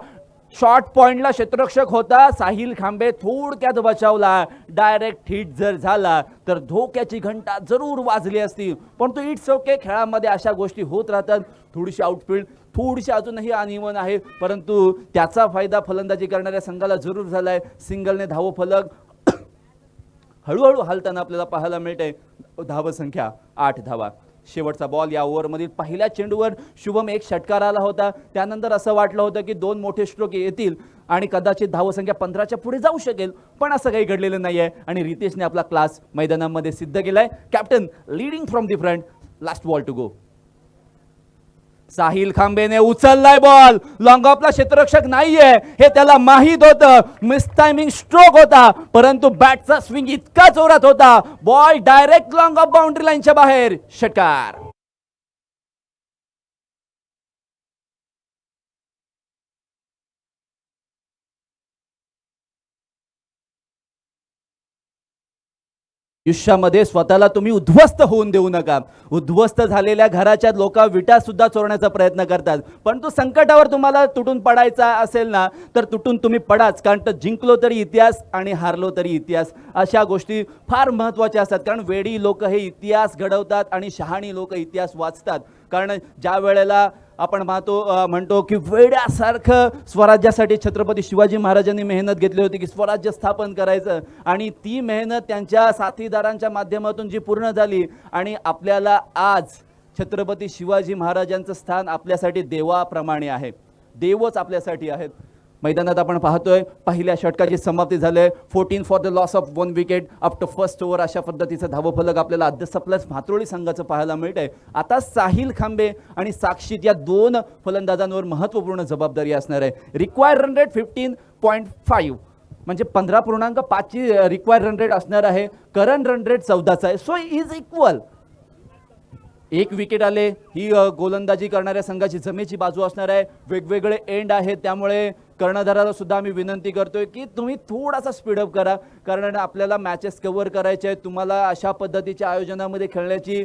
शॉर्ट पॉइंटला क्षेत्ररक्षक होता साहिल खांबे, थोडक्यात बचावला. डायरेक्ट हिट जर झाला तर धोक्याची घंटा जरूर वाजली असती, पण तो इट्स ओके. खेळामध्ये अशा गोष्टी होत राहतात. थोडीशी आउटफील्ड थोडीशी अजूनही अनइवन आहे, परंतु त्याचा फायदा फलंदाजी करणाऱ्या संघाला जरूर झालाय. सिंगलने धावफलक हळूहळू हालताना आपल्याला पाहायला मिळते. धावसंख्या 8 धावा. शेवटचा बॉल या ओव्हरमधील पहिल्या चेंडूवर शुभम एक षटकार आला होता. त्यानंतर असं वाटलं होतं की 2 मोठे स्ट्रोक येतील आणि कदाचित धावसंख्या 15च्या पुढे जाऊ शकेल, पण असं काही घडलेलं नाही आहे आणि रितेशने आपला क्लास मैदानामध्ये सिद्ध केलाय. Captain leading from the front. Last ball to go. Sahil खांबेने उचललाय बॉल. लॉंग ऑफला क्षेत्ररक्षक नाहीये हे त्याला माहीत होतं. मिस टायमिंग स्ट्रोक होता, परंतु बॅटचा स्विंग इतका जोरात होता, ball direct long of boundary लाईनच्या बाहेर. षटकार. आयुष्यामध्ये स्वतःला तुम्ही उद्ध्वस्त होऊन देऊ नका. उद्ध्वस्त झालेल्या घराच्या लोक विटा सुद्धा चोरण्याचा प्रयत्न करतात, परंतु संकटावर तुम्हाला तुटून पडायचा असेल ना तर तुटून तुम्ही पडाच. कारण तर जिंकलो तरी इतिहास आणि हारलो तरी इतिहास, अशा गोष्टी फार महत्त्वाच्या असतात. कारण वेडी लोक हे इतिहास घडवतात आणि शहाणी लोक इतिहास वाचतात. कारण ज्या वेळेला आपण म्हणतो की वेड्यासारखं स्वराज्यासाठी छत्रपती शिवाजी महाराजांनी मेहनत घेतली होती की स्वराज्य स्थापन करायचं, आणि ती मेहनत त्यांच्या साथीदारांच्या माध्यमातून जी पूर्ण झाली आणि आपल्याला आज छत्रपती शिवाजी महाराजांचं स्थान आपल्यासाठी देवाप्रमाणे आहे. देवच आपल्यासाठी आहेत. मैदानात आपण पाहतोय पहिल्या षटकाची समाप्ती झाली. 14 for the loss of 1 wicket after first over. अशा पद्धतीचं धावफलक आपल्याला अद्याप प्लस म्हात्रोळी संघाचं पाहायला मिळतंय. आता साहिल खांबे आणि साक्षीत या 2 फलंदाजांवर महत्त्वपूर्ण जबाबदारी असणार आहे. रिक्वायर्ड रन रेट 15.5 म्हणजे 15.5 ची रिक्वायर्ड रन रेट असणार आहे. करंट रन रेट 14चा आहे. So is equal. 1 विकेट आले ही गोलंदाजी करणाऱ्या संघाची जमेची बाजू असणार आहे. वेगवेगळे एंड आहेत, त्यामुळे कर्णधाराला सुद्धा आम्ही विनंती करतोय की तुम्ही थोडासा स्पीडअप करा, कारण आपल्याला मॅचेस कव्हर करायचे आहेत. तुम्हाला अशा पद्धतीच्या आयोजनामध्ये खेळण्याची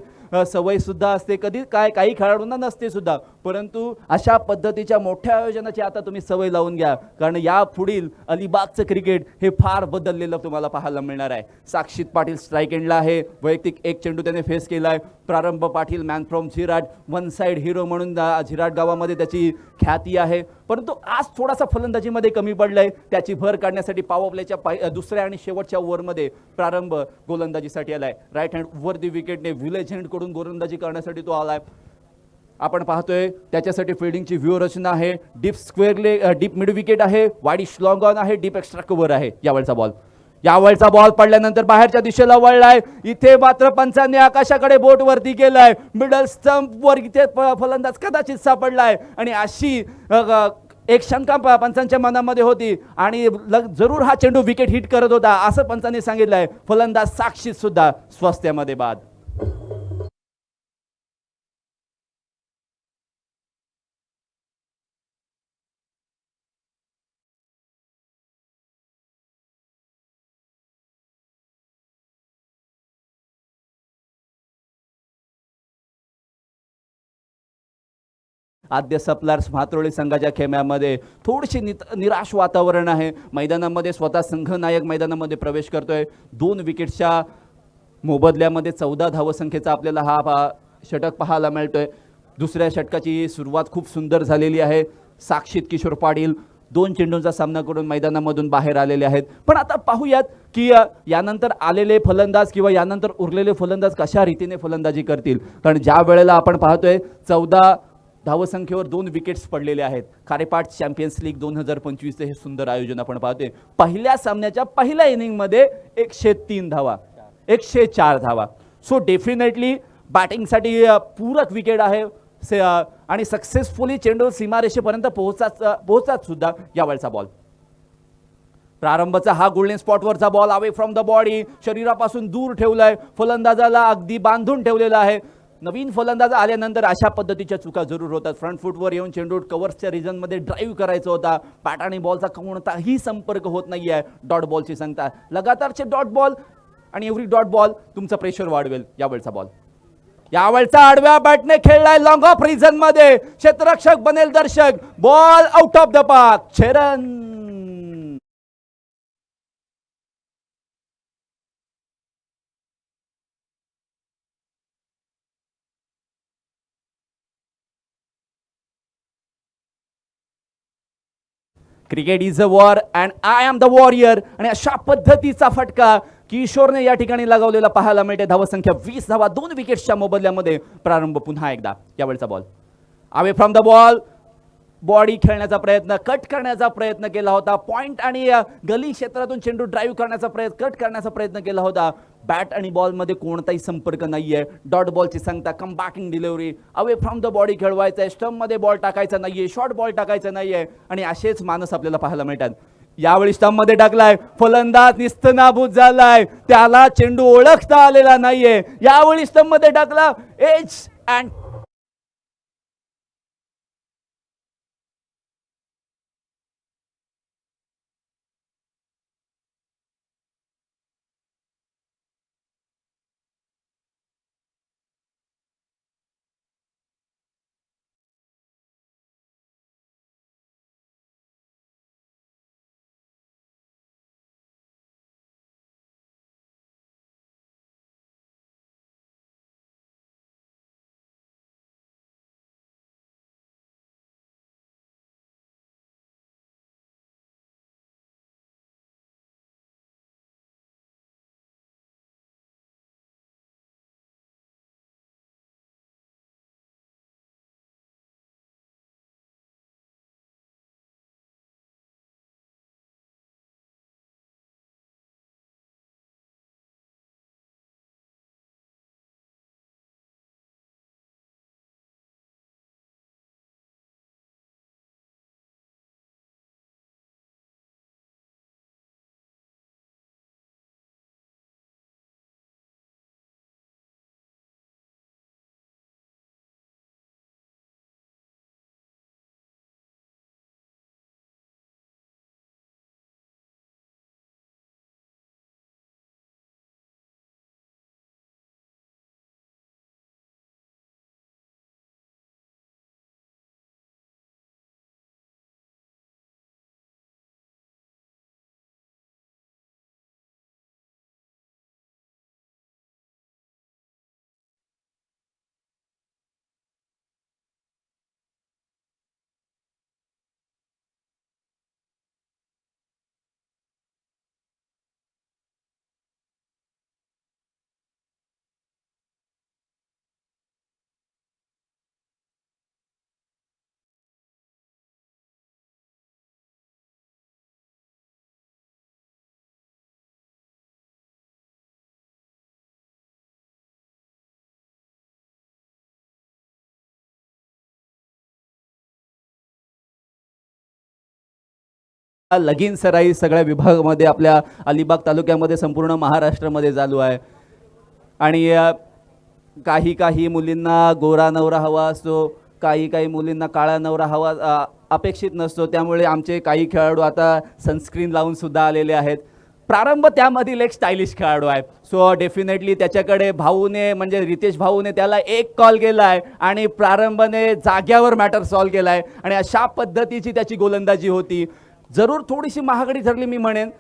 सवय सुद्धा असते, कधी काही खेळाडूंना नसते सुद्धा, परंतु अशा पद्धतीच्या मोठ्या आयोजनाची आता तुम्ही सवय लावून घ्या, कारण या पुढील अलिबागचं क्रिकेट हे फार बदललेलं तुम्हाला पाहायला मिळणार आहे. साक्षीत पाटील स्ट्राईक एंडला आहे. वैयक्तिक 1 चेंडू त्याने फेस केलाय. Prarambh Patil man from Zirat, one side hero म्हणून झिराट गावामध्ये त्याची ख्याती आहे, परंतु आज थोडासा फलंदाजीमध्ये कमी पडलाय. त्याची भर काढण्यासाठी पॉवर प्लेच्या दुसऱ्या आणि शेवटच्या ओव्हरमध्ये प्रारंभ गोलंदाजीसाठी आलाय. राईट हँड वर दी विकेटने व्हिलेज हँड कडून गोलंदाजी करण्यासाठी तो आलाय. आपण पाहतोय त्याच्यासाठी फिल्डिंगची व्यूहरचना आहे. डीप स्क्वेअरले डीप मिड विकेट आहे, वाईडिश लॉंग ऑन आहे, डीप एक्स्ट्रा कव्हर आहे. यावेळचा बॉल पडल्यानंतर बाहेरच्या दिशेला वळलाय. इथे मात्र पंचांनी आकाशाकडे बोट वरती केलाय. मिडल स्टंप वर इथे फलंदाज कदाचित सापडलाय आणि अशी एक शंका पंचांच्या मनामध्ये होती आणि जरूर हा चेंडू विकेट हिट करत होता असं पंचांनी सांगितलंय. फलंदाज साक्षीत सुद्धा स्वास्थ्यामध्ये बाद. आद्य सप्लार्स म्हात्रोळी संघाच्या खेम्यामध्ये थोडीशी निराश वातावरण आहे. मैदानामध्ये स्वतः संघनायक मैदानामध्ये प्रवेश करतोय. 2 विकेटच्या मोबदल्यामध्ये 14 धावसंख्येचा आपल्याला हा षटक पाहायला मिळतोय. दुसऱ्या षटकाची सुरुवात खूप सुंदर झालेली आहे. साक्षीत किशोर पाटील 2 चेंडूंचा सामना करून मैदानामधून बाहेर आलेले आहेत. पण आता पाहूयात की यानंतर आलेले फलंदाज किंवा यानंतर उरलेले फलंदाज कशा रीतीने फलंदाजी करतील, कारण ज्या वेळेला आपण पाहतोय 14 धावसंख्येवर 2 विकेट्स पडलेले आहेत. खारेपाट चॅम्पियन्स लीग 2025 हे सुंदर आयोजन आपण पाहतोय. पहिल्या सामन्याच्या पहिल्या इनिंगमध्ये 103 धावा, 104 धावा. सो डेफिनेटली बॅटिंगसाठी पूरक विकेट आहे आणि सक्सेसफुली चेंडू सीमारेषेपर्यंत पोहोचतात सुद्धा. यावेळचा बॉल प्रारंभाचा हा गोल्डन स्पॉटवरचा ball away from the body, शरीरापासून दूर ठेवलाय. फलंदाजाला अगदी बांधून ठेवलेला आहे. नवीन फलंदाज आल्यानंतर अशा पद्धतीच्या चुका जरूर होतात. फ्रंट फुटवर येऊन चेंडू कव्हर्सच्या रिजनमध्ये ड्राईव्ह करायचा होता. बॅट आणि बॉलचा कोणताही संपर्क होत नाहीये. डॉट बॉलची सांगता लगातारचे डॉट बॉल आणि एव्हरी डॉट बॉल तुमचं प्रेशर वाढवेल. यावेळचा आडव्या बॅटने खेळलाय लॉंग ऑफ रिजन मध्ये. क्षेत्ररक्षक बनेल दर्शक. Ball out of the park. 6 run. Cricket is a war and I am the warrior. आणि अशा पद्धतीचा फटका किशोरने या ठिकाणी लगावलेला पाहायला मिळते. धावसंख्या 20 धावा, 2 विकेट्सच्या मोबदल्यामध्ये. प्रारंभ पुन्हा एकदा. यावेळचा ball away from the ball, body खेळण्याचा प्रयत्न, कट करण्याचा प्रयत्न केला होता. पॉइंट आणि गली क्षेत्रातून चेंडू ड्राईव्ह करण्याचा प्रयत्न, कट करण्याचा प्रयत्न केला होता. बॅट आणि बॉल मध्ये कोणताही संपर्क नाहीये. डॉट बॉलची सांगता, come backing delivery, away from the body खेळवायचं आहे. स्टंप मध्ये बॉल टाकायचा नाहीये, शॉर्ट बॉल टाकायचा नाहीये आणि असेच मानस आपल्याला पाहायला मिळतात. यावेळी स्टंप मध्ये टाकलाय, फलंदाज निस्तनाभूत झालाय, त्याला चेंडू ओळखता आलेला नाहीये. यावेळी स्टंप मध्ये टाकला, एज अँड लगीन सराई सगळ्या विभागामध्ये आपल्या अलिबाग तालुक्यामध्ये संपूर्ण महाराष्ट्रामध्ये चालू आहे. आणि काही काही मुलींना गोरा नवरा हवा असतो, काही काही मुलींना काळा नवरा हवा अपेक्षित नसतो. त्यामुळे आमचे काही खेळाडू आता सनस्क्रीन लावून सुद्धा आलेले आहेत. प्रारंभ त्यामधील एक स्टायलिश खेळाडू आहे. सो डेफिनेटली त्याच्याकडे भाऊने म्हणजे रितेश भाऊने त्याला एक कॉल केलाय आणि प्रारंभने जाग्यावर मॅटर सॉल्व्ह केलाय आणि अशा पद्धतीची त्याची गोलंदाजी होती. जरूर थोडीशी महागडी ठरली मी म्हणेन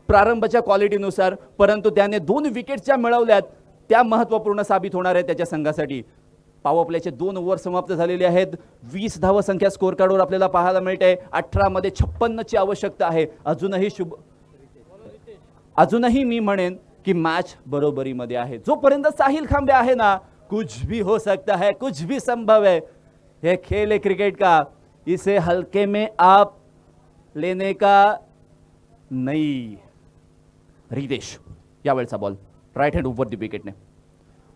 प्रारंभाच्या क्वालिटीनुसार, परंतु त्याने 2 विकेट्सच्या मिळवल्यात, त्या महत्त्वपूर्ण साबित होणार आहे त्याच्या संघासाठी. पॉवर प्लेचे 2 ओव्हर समाप्त झालेले आहेत. 20 धावसंख्या स्कोर कार्डवर आपल्याला पाहायला मिळते. 18 मध्ये 56 ची आवश्यकता आहे. अजूनही मी म्हणेन की मॅच बरोबरीमध्ये आहे. जोपर्यंत साहिल खांबे आहे ना, कुछ भी हो सकता है, कुछ भी संभव है. ये खेल है क्रिकेट का, इसे हल्के में आप लेने का नहीं. रितेश यावेळचा ball right hand over the विकेटने.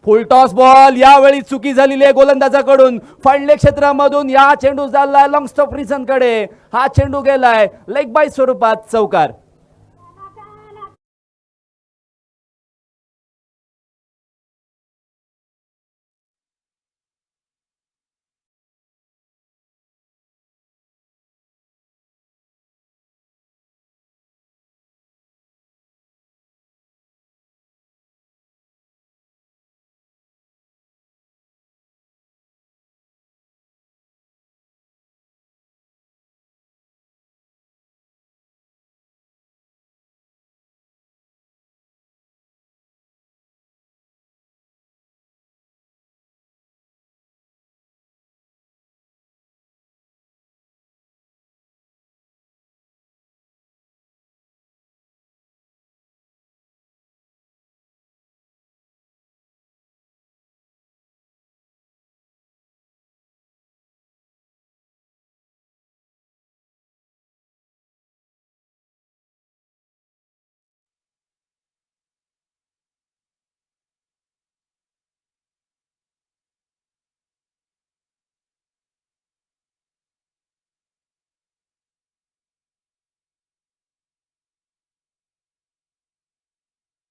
फुल टॉस बॉल, यावेळी चुकी झालेली आहे गोलंदाजाकडून. फाडले क्षेत्रामधून या चेंडू झालाय लॉंग स्टॉप रिझन कडे. हा चेंडू गेलाय लेग बाय स्वरूपात चौकार.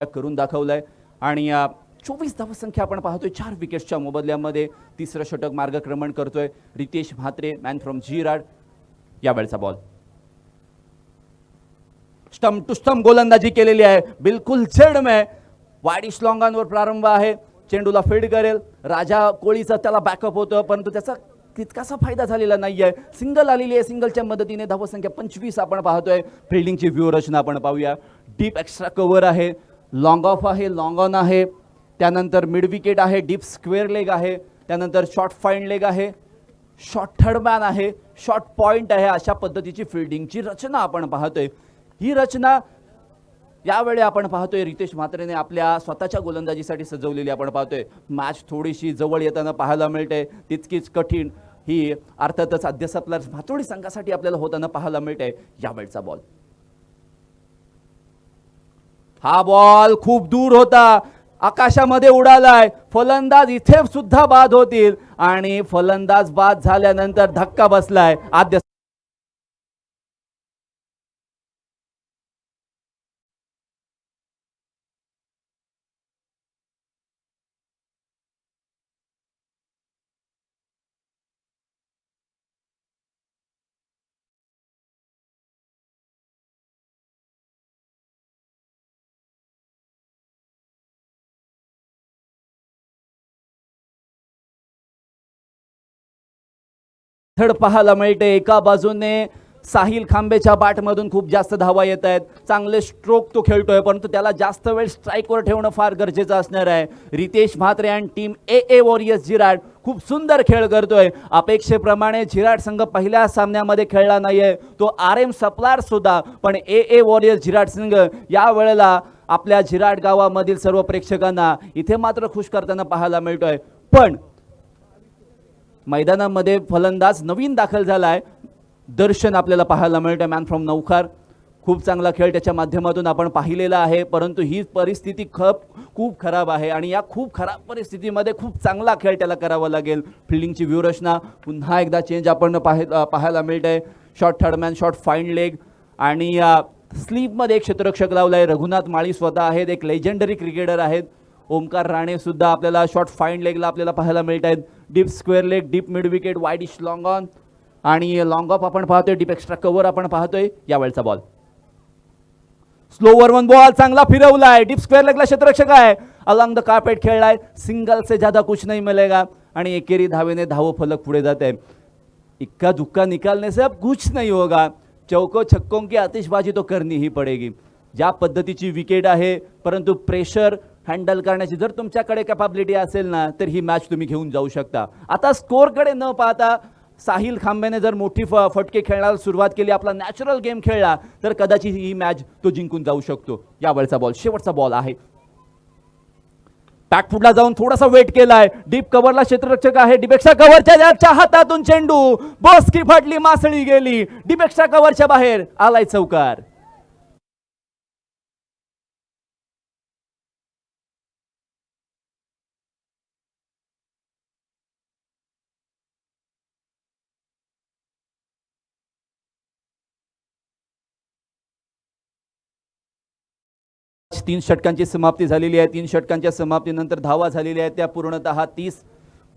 करून दाखवलंय आणि 24 धावसंख्या आपण पाहतोय 4 विकेट्सच्या मोबदल्यामध्ये. तिसरं षटक मार्गक्रमण करतोय रितेश म्हात्रे, मॅन फ्रॉम जिराड. यावेळचा बॉल स्टंप टू स्टंप गोलंदाजी केलेली आहे, बिलकुल झेडमे. वाईडिश लॉंगांवर प्रारंभ आहे, चेंडूला फील्ड करेल. राजा कोळीचा त्याला बॅकअप होतं, परंतु त्याचा तितकासा फायदा झालेला नाहीये. सिंगल आलेली आहे, सिंगलच्या मदतीने धावसंख्या 25 आपण पाहतोय. फिल्डिंगची व्यूहरचना आपण पाहूया. डीप एक्स्ट्रा कव्हर आहे, लॉंग ऑफ आहे, लॉंग ऑन आहे, त्यानंतर मिड विकेट आहे, डीप स्क्वेअर लेग आहे, त्यानंतर शॉर्ट फाईंड लेग आहे, शॉर्ट थर्ड मॅन आहे, शॉर्ट पॉइंट आहे. अशा पद्धतीची फिल्डिंगची रचना आपण पाहतोय. ही रचना यावेळी आपण पाहतोय रितेश म्हात्रेने आपल्या स्वतःच्या गोलंदाजीसाठी सजवलेली आपण पाहतोय. मॅच थोडीशी जवळ येताना पाहायला मिळते, तितकीच कठीण ही अर्थातच अद्यासपल्या भातोडी संघासाठी आपल्याला होताना पाहायला मिळते. यावेळचा बॉल, हा बॉल खूप दूर होता, आकाशामध्ये उडालाय. फलंदाज इथे सुद्धा बाद होतील आणि फलंदाज बाद झाल्यानंतर धक्का बसलाय. आद्य धड पाहायला मिळते. एका बाजूने साहिल खांबेच्या बॅटमधून खूप जास्त धावा येत आहेत, चांगले स्ट्रोक तो खेळतोय, परंतु त्याला जास्त वेळ स्ट्राईकवर ठेवणं फार गरजेचं असणार आहे. रितेश म्हात्रे आणि टीम ए वॉरियर्स जिराड खूप सुंदर खेळ करतोय. अपेक्षेप्रमाणे जिराड संघ पहिल्या सामन्यामध्ये खेळला नाहीये, तो RM सप्लायर सुद्धा, पण ए वॉरियर्स जिराड संघ या वेळेला आपल्या जिराड गावामधील सर्व प्रेक्षकांना इथे मात्र खुश करताना पाहायला मिळतोय. पण मैदानामध्ये फलंदाज नवीन दाखल झालाय, दर्शन आपल्याला पाहायला मिळतं. मॅन फ्रॉम नौखार, खूप चांगला खेळ त्याच्या माध्यमातून आपण पाहिलेला आहे, परंतु ही परिस्थिती खूप खराब आहे आणि या खूप खराब परिस्थितीमध्ये खूप चांगला खेळ त्याला करावा लागेल. फिल्डिंगची व्यूहरचना पुन्हा एकदा चेंज आपण पाहायला मिळतंय. Short third man, short find leg आणि स्लीपमध्ये एक क्षेत्ररक्षक लावलाय. रघुनाथ माळी स्वतः आहेत, एक लेजेंडरी क्रिकेटर आहेत. ओमकार राणे सुद्धा आपल्याला शॉर्ट फाईंड लेगला आपल्याला पाहायला मिळत आहेत. Deep square leg, deep mid wicket, widish long on आणि लॉंग ऑफ आपण पाहतोय. डीप एक्स्ट्रा कव्हर आपण पाहतोय. यावेळचा बॉल स्लोवर वन बॉल, चांगला फिरवलाय. डीप स्क्वेअर लेगला क्षेत्ररक्षक आहे, अलॉंग द कार्पेट खेळलाय. सिंगल से ज्यादा कुछ नहीं मिलेगा आणि एकेरी धावेने धाव फलक पुढे जात आहे. इक्का दुक्का निकालने से अब कुछ नहीं होगा, चौको छक्कों की आतिशबाजी तो करनी ही पडेगी. ज्या पद्धतीची विकेट आहे, परंतु प्रेशर हँडल करण्याची जर तुमच्याकडे कॅपॅबिलिटी असेल ना, तर ही मॅच तुम्ही घेऊन जाऊ शकता. आता स्कोरकडे न पाहता साहिल खांबेने जर मोठी फटके खेळण्याला सुरुवात केली, आपला नॅचरल गेम खेळला, तर कदाचित ही मॅच तो जिंकून जाऊ शकतो. यावेळचा बॉल शेवटचा बॉल आहे. बॅकफुटला जाऊन थोडासा वेट केलाय. डीप कव्हरला क्षेत्ररक्षक आहे. डीप एक्स्ट्रा कव्हरच्या हातातून चेंडू बॉस्की फाटली, मासळी गेली. डीप एक्स्ट्रा कव्हरच्या बाहेर आलाय चौकार. तीन षटकांची समाप्ती झालेली आहे. 3 षटकांच्या समाप्तीनंतर धावा झालेल्या आहेत त्या पूर्णतः 30.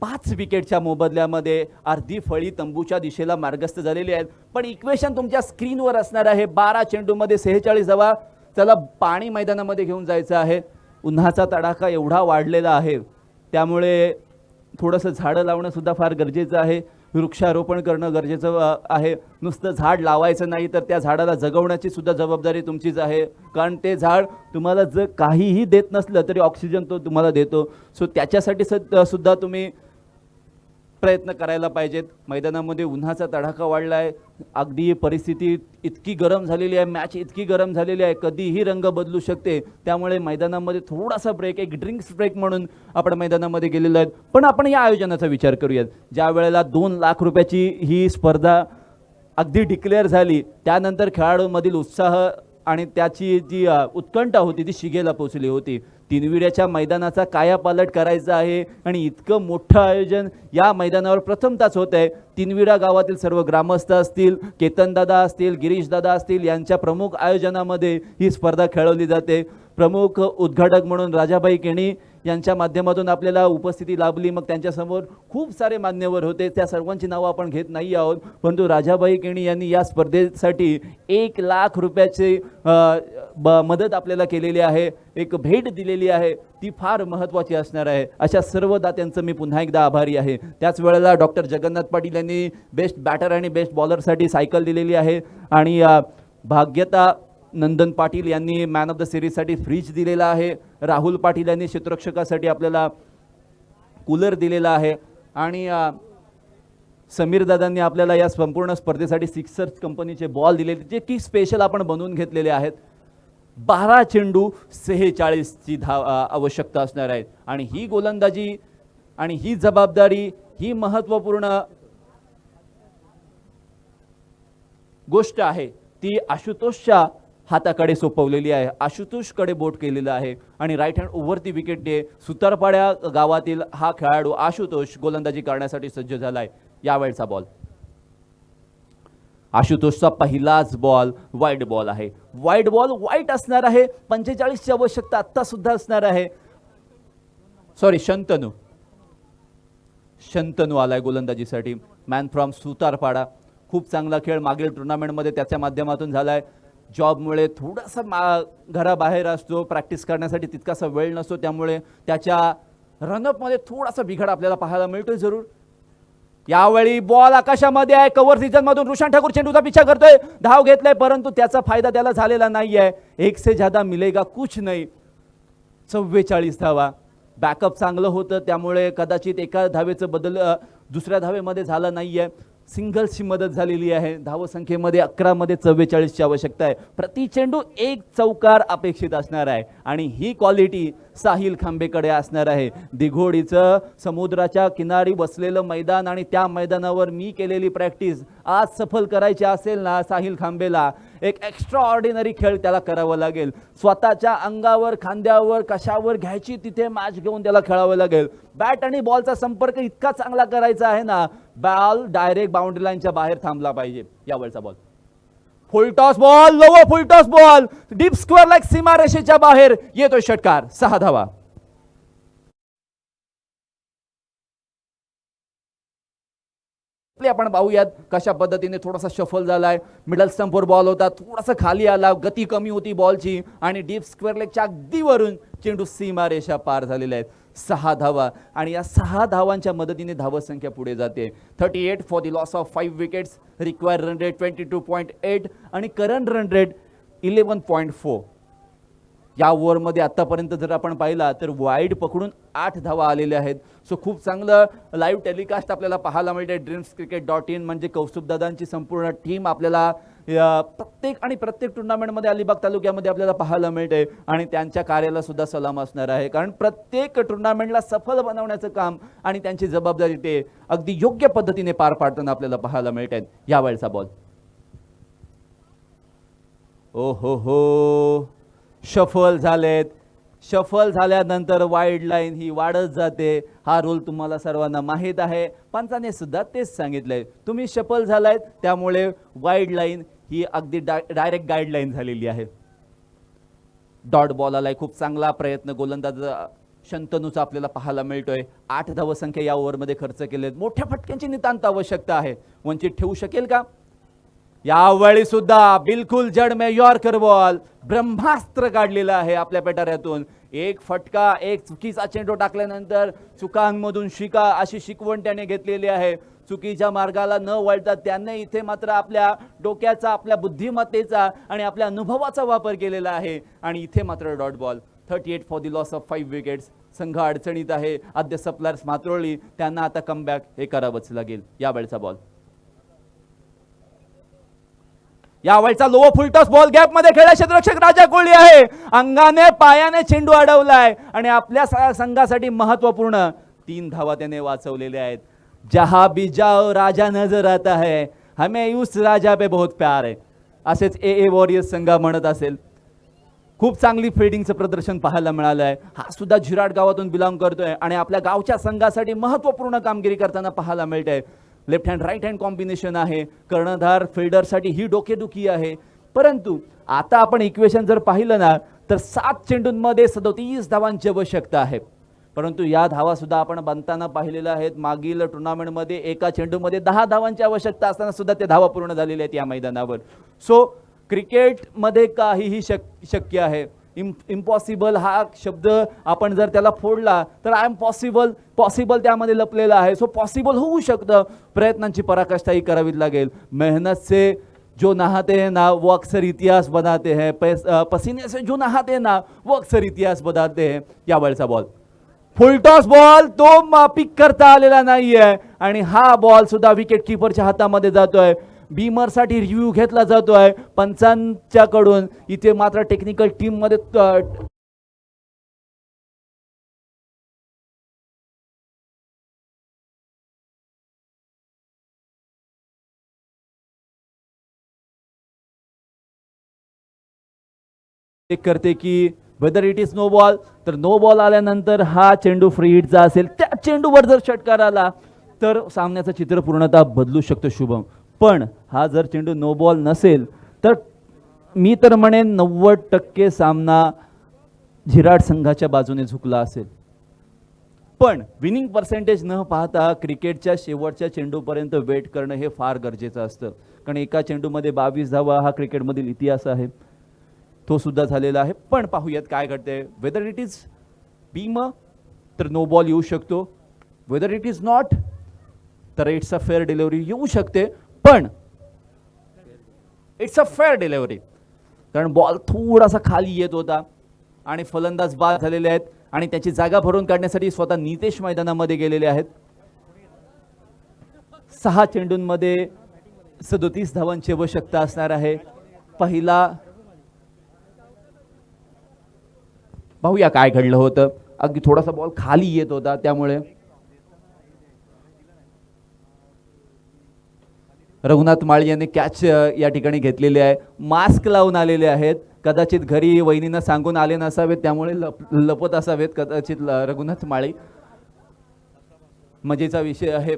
5 विकेटच्या मोबदल्यामध्ये अर्धी फळी तंबूच्या दिशेला मार्गस्थ झालेली आहेत. पण इक्वेशन तुमच्या स्क्रीनवर असणार आहे. 12 चेंडूमध्ये 46 धावा. त्याला पाणी मैदानामध्ये घेऊन जायचं आहे. उन्हाचा तडाखा एवढा वाढलेला आहे, त्यामुळे थोडंसं झाडं लावणं सुद्धा फार गरजेचं आहे. वृक्षारोपण करणं गरजेचं आहे. नुसतं झाड लावायचं नाही, तर त्या झाडाला जगवण्याची सुद्धा जबाबदारी तुमचीच आहे. कारण ते झाड तुम्हाला जर काहीही देत नसलं तरी ऑक्सिजन तो तुम्हाला देतो. सो त्याच्यासाठी सुद्धा तुम्ही प्रयत्न करायला पाहिजेत. मैदानामध्ये उन्हाचा तडाखा वाढला आहे. अगदी परिस्थिती इतकी गरम झालेली आहे, मॅच इतकी गरम झालेली आहे, कधीही रंग बदलू शकते. त्यामुळे मैदानामध्ये थोडासा ब्रेक, एक ड्रिंक्स ब्रेक म्हणून आपण मैदानामध्ये गेलेलो आहेत. पण आपण या आयोजनाचा विचार करूयात. ज्या वेळेला 2 लाख रुपयाची ही स्पर्धा अगदी डिक्लेअर झाली, त्यानंतर खेळाडूंमधील उत्साह आणि त्याची जी उत्कंठा होती ती शिगेला पोचली होती. तिनविड्याच्या मैदानाचा कायापालट करायचा आहे आणि इतकं मोठं आयोजन या मैदानावर प्रथमताच होत आहे. तिनविडा गावातील सर्व ग्रामस्थ असतील, केतनदादा असतील, गिरीशदादा असतील, यांच्या प्रमुख आयोजनामध्ये ही स्पर्धा खेळवली जाते. प्रमुख उद्घाटक म्हणून राजाबाई केणी यांच्या माध्यमातून आपल्याला उपस्थिती लाभली. मग त्यांच्यासमोर खूप सारे मान्यवर होते, त्या सर्वांची नावं आपण घेत नाही आहोत, परंतु राजाबाई केणी यांनी या स्पर्धेसाठी 1,00,000 रुपयाची मदत आपल्याला केलेली आहे, एक भेट दिलेली आहे, ती फार महत्त्वाची असणार आहे. अशा सर्व दात्यांचं मी पुन्हा एकदा आभारी आहे. त्याच वेळेला डॉक्टर जगन्नाथ पाटील यांनी बेस्ट बॅटर आणि बेस्ट बॉलरसाठी सायकल दिलेली आहे आणि भाग्यता नंदन पाटील यांनी मॅन ऑफ द सिरीजसाठी फ्रीज दिलेला आहे. राहुल पाटील यांनी क्षेत्ररक्षकासाठी आपल्याला कूलर दिलेला आहे आणि समीर दादांनी आपल्याला या संपूर्ण स्पर्धेसाठी सिक्सर्स कंपनीचे बॉल दिलेले, जे की स्पेशल आपण बनवून घेतलेले आहेत. 12 चेंडू 46ची आवश्यकता असणार आहे आणि ही गोलंदाजी आणि ही जबाबदारी, ही महत्त्वपूर्ण गोष्ट आहे, ती आशुतोषच्या हाताकडे सोपवलेली आहे. आशुतोषकडे बोट केलेलं आहे आणि राईट हँड ओव्हरती विकेटने सुतारपाड्या गावातील हा खेळाडू आशुतोष गोलंदाजी करण्यासाठी सज्ज झालाय. यावेळचा बॉल आशुतोषचा पहिलाच बॉल वाईड बॉल आहे. वाईड बॉल वाईट असणार आहे. 45ची आवश्यकता आत्ता सुद्धा असणार आहे. सॉरी, शंतनू आलाय गोलंदाजीसाठी, मॅन फ्रॉम सुतारपाडा. खूप चांगला खेळ मागील टुर्नामेंटमध्ये त्याच्या माध्यमातून झालाय. जॉबमुळे थोडासा घराबाहेर असतो, प्रॅक्टिस करण्यासाठी तितकासा वेळ नसतो, त्यामुळे त्याच्या रनअपमध्ये थोडासा बिघाड आपल्याला पाहायला मिळतोय जरूर. यावेळी बॉल आकाशामध्ये आहे. कव्हर सीझन मधून रुशान ठाकूर चेंडूचा पिछा करतोय, धाव घेतलाय, परंतु त्याचा फायदा त्याला झालेला नाहीये. 1 से ज्यादा मिलेगा कुछ नाही. 44 धावा. बॅकअप चांगलं होतं, त्यामुळे कदाचित एका धावेचं बदल दुसऱ्या धावेमध्ये झालं नाहीये. सिंगल्सची मदत झालेली आहे. धावसंख्येमध्ये 11 मध्ये 44ची आवश्यकता आहे. प्रति चेंडू 1 चौकार अपेक्षित असणार आहे आणि ही क्वालिटी साहिल खांबेकडे असणार आहे. दिघोडीचं समुद्राच्या किनारी बसलेलं मैदान आणि त्या मैदानावर मी केलेली प्रॅक्टिस आज सफल करायची असेल ना, साहिल खांबेला एक एक्स्ट्रा ऑर्डिनरी खेळ त्याला करावं लागेल. स्वतःच्या अंगावर, खांद्यावर, कशावर घ्यायची तिथे मॅच घेऊन त्याला खेळावं लागेल. बॅट आणि बॉलचा संपर्क इतका चांगला करायचा आहे ना, बॉल डायरेक्ट बाउंड्री लाईनच्या बाहेर थांबला पाहिजे. यावरचा बॉल फुल टॉस बॉल, लोवर फुल toss ball, deep square like सीमारेषेच्या बाहेर येतो षटकार. 6 धावा. आपण पाहूयात कशा पद्धतीने थोडासा शफल झालाय. मिडल स्टंपवर बॉल होता, थोडासा खाली आला, गती कमी होती बॉलची आणि डीप स्क्वेअर लेगच्या अगदी वरून चेंडू सीमारेषा पार झालेले आहेत. 6 धावा आणि या 6 धावांच्या मदतीने धावसंख्या पुढे जाते. 38 for the loss of 5 wickets. Required run rate 22.8 आणि करंट रन रेट 11.4. या ओव्हरमध्ये आतापर्यंत जर आपण पाहिला तर वाईड पकडून 8 धावा आलेल्या आहेत. सो खूप चांगलं लाईव्ह टेलिकास्ट आपल्याला पाहायला मिळते. dreamscricket.in म्हणजे कौस्तुभदादांची संपूर्ण टीम आपल्याला प्रत्येक टुर्नामेंटमध्ये अलिबाग तालुक्यामध्ये आपल्याला पाहायला मिळते आणि त्यांच्या कार्याला सुद्धा सलाम असणार आहे, कारण प्रत्येक टुर्नामेंटला सफल बनवण्याचं काम आणि त्यांची जबाबदारी ते अगदी योग्य पद्धतीने पार पाडताना आपल्याला पाहायला मिळते. यावेळचा बॉल ओ हो शफल झालेत. शफल झाल्यानंतर वाईड लाईन ही वाढत जाते. हा रूल तुम्हाला सर्वांना माहीत आहे, पंचाने सुद्धा तेच सांगितलंय. तुम्ही शफल झालायत त्यामुळे वाईड लाईन ही अगदी डायरेक्ट गाईडलाईन झालेली आहे. डॉट बॉल आलाय. खूप चांगला प्रयत्न गोलंदाज शंतनूचा आपल्याला पाहायला मिळतोय. 8 धावसंख्या या ओव्हरमध्ये खर्च केलेत. मोठ्या फटक्यांची नितांत आवश्यकता आहे. वंचित ठेवू शकेल का? यावेळी सुद्धा बिलकुल जड में यॉर्कर बॉल, ब्रह्मास्त्र काढलेलं आहे आपल्या पेटाऱ्यातून. एक फटका, एक चुकीचा चेंडू टाकल्यानंतर चुकांमधून शिका अशी शिकवण त्याने घेतलेली आहे. चुकीच्या मार्गाला न वळता त्याने इथे मात्र आपल्या डोक्याचा, आपल्या बुद्धिमत्तेचा आणि आपल्या अनुभवाचा वापर केलेला आहे आणि इथे मात्र dot ball. 38 for the loss of 5 wickets. संघ अडचणीत आहे. आद्य सप्लायर्स मात्रोळी, त्यांना आता कमबॅक हे करावंच लागेल. यावेळचा बॉल यावेळचा lower full toss ball gap मध्ये खेळला. क्षेत्ररक्षक राजा कोळी आहे. अंगाने पायाने चेंडू अडवलाय आणि आपल्या संघासाठी महत्वपूर्ण 3 धावा त्याने वाचवलेल्या आहेत. जहां भी जाओ राजा नजर आता है, हमें उस राजा पे बहुत प्यार है, असेच ए वॉरियर्स संघ म्हणत असेल. खूप चांगली फिल्डिंगचं प्रदर्शन पाहायला मिळालं आहे. हा सुद्धा झिराड गावातून बिलॉंग करतोय आणि आपल्या गावच्या संघासाठी महत्वपूर्ण कामगिरी करताना पाहायला मिळते. Left hand right hand combination आहे. कर्णधार फिल्डरसाठी ही डोकेदुखी आहे. परंतु आता आपण इक्वेशन जर पाहिलं ना तर 7 चेंडूंमध्ये 37 धावांची आवश्यकता आहे. परंतु या धावा सुद्धा आपण बनताना पाहिलेल्या आहेत. मागील टुर्नामेंटमध्ये एका चेंडूमध्ये 10 धावांची आवश्यकता असताना सुद्धा ते धावा पूर्ण झालेल्या आहेत या मैदानावर. सो क्रिकेटमध्ये काहीही शक्य आहे. इम्पॉसिबल हा शब्द आपण जर त्याला फोडला तर आय एम पॉसिबल त्यामध्ये लपलेला आहे. सो पॉसिबल होऊ शकतं. प्रयत्नांची पराकाष्ठाही करावी लागेल. मेहनत से जो नहाते हैं ना वो अक्सर इतिहास बनाते हैं. पसीने से जो नहाते हैं ना वो अक्सर इतिहास बनाते हैं. यावेळचा बॉल फुलटॉस बॉल तो पिक करता आलेला नाहीये आणि हा बॉल सुद्धा विकेट किपरच्या हातामध्ये जातोय. बीमर साठी रिव्ह्यू घेतला जातोय पंचांच्याकडून. इथे मात्र टेक्निकल टीम मध्ये चेक करते की whether it is no ball. तर नो बॉल आल्यानंतर हा चेंडू फ्री हिटचा असेल. त्या चेंडूवर जर षटकार आला तर सामन्याचं चित्र पूर्णतः बदलू शकतो शुभम. पण हा जर चेंडू नो बॉल नसेल तर मी तर म्हणेन 90% सामना झिराड संघाच्या बाजूने झुकला असेल. पण विनिंग पर्सेंटेज न पाहता क्रिकेटच्या शेवटच्या चेंडूपर्यंत वेट करणं हे फार गरजेचं असतं. कारण एका चेंडूमध्ये 22 धावा हा क्रिकेटमधील इतिहास आहे. तो सुद्धा झालेला आहे. पण पाहूयात काय घडते. वेदर इट इज बीम तर नो बॉल येऊ शकतो. वेदर इट इज नॉट तर इट्स अ फेअर डिलिव्हरी येऊ शकते. पण इट्स अ फेअर डिलिव्हरी कारण बॉल थोडासा खाली येत होता आणि फलंदाज बाद झालेले आहेत आणि त्याची जागा भरून काढण्यासाठी स्वतः नितेश मैदानामध्ये गेलेले आहेत. 6 चेंडूंमध्ये 37 धावांची आवश्यकता असणार आहे. पहिला पाहूया काय घडलं होतं. अगदी थोडासा बॉल खाली येत होता त्यामुळे रघुनाथ माळी यांनी कॅच या ठिकाणी घेतलेली आहे. मास्क लावून आलेले आहेत. कदाचित घरी वहिनींना सांगून आले नसावेत त्यामुळे लपत असावेत कदाचित रघुनाथ माळी. मजेचा विषय आहे.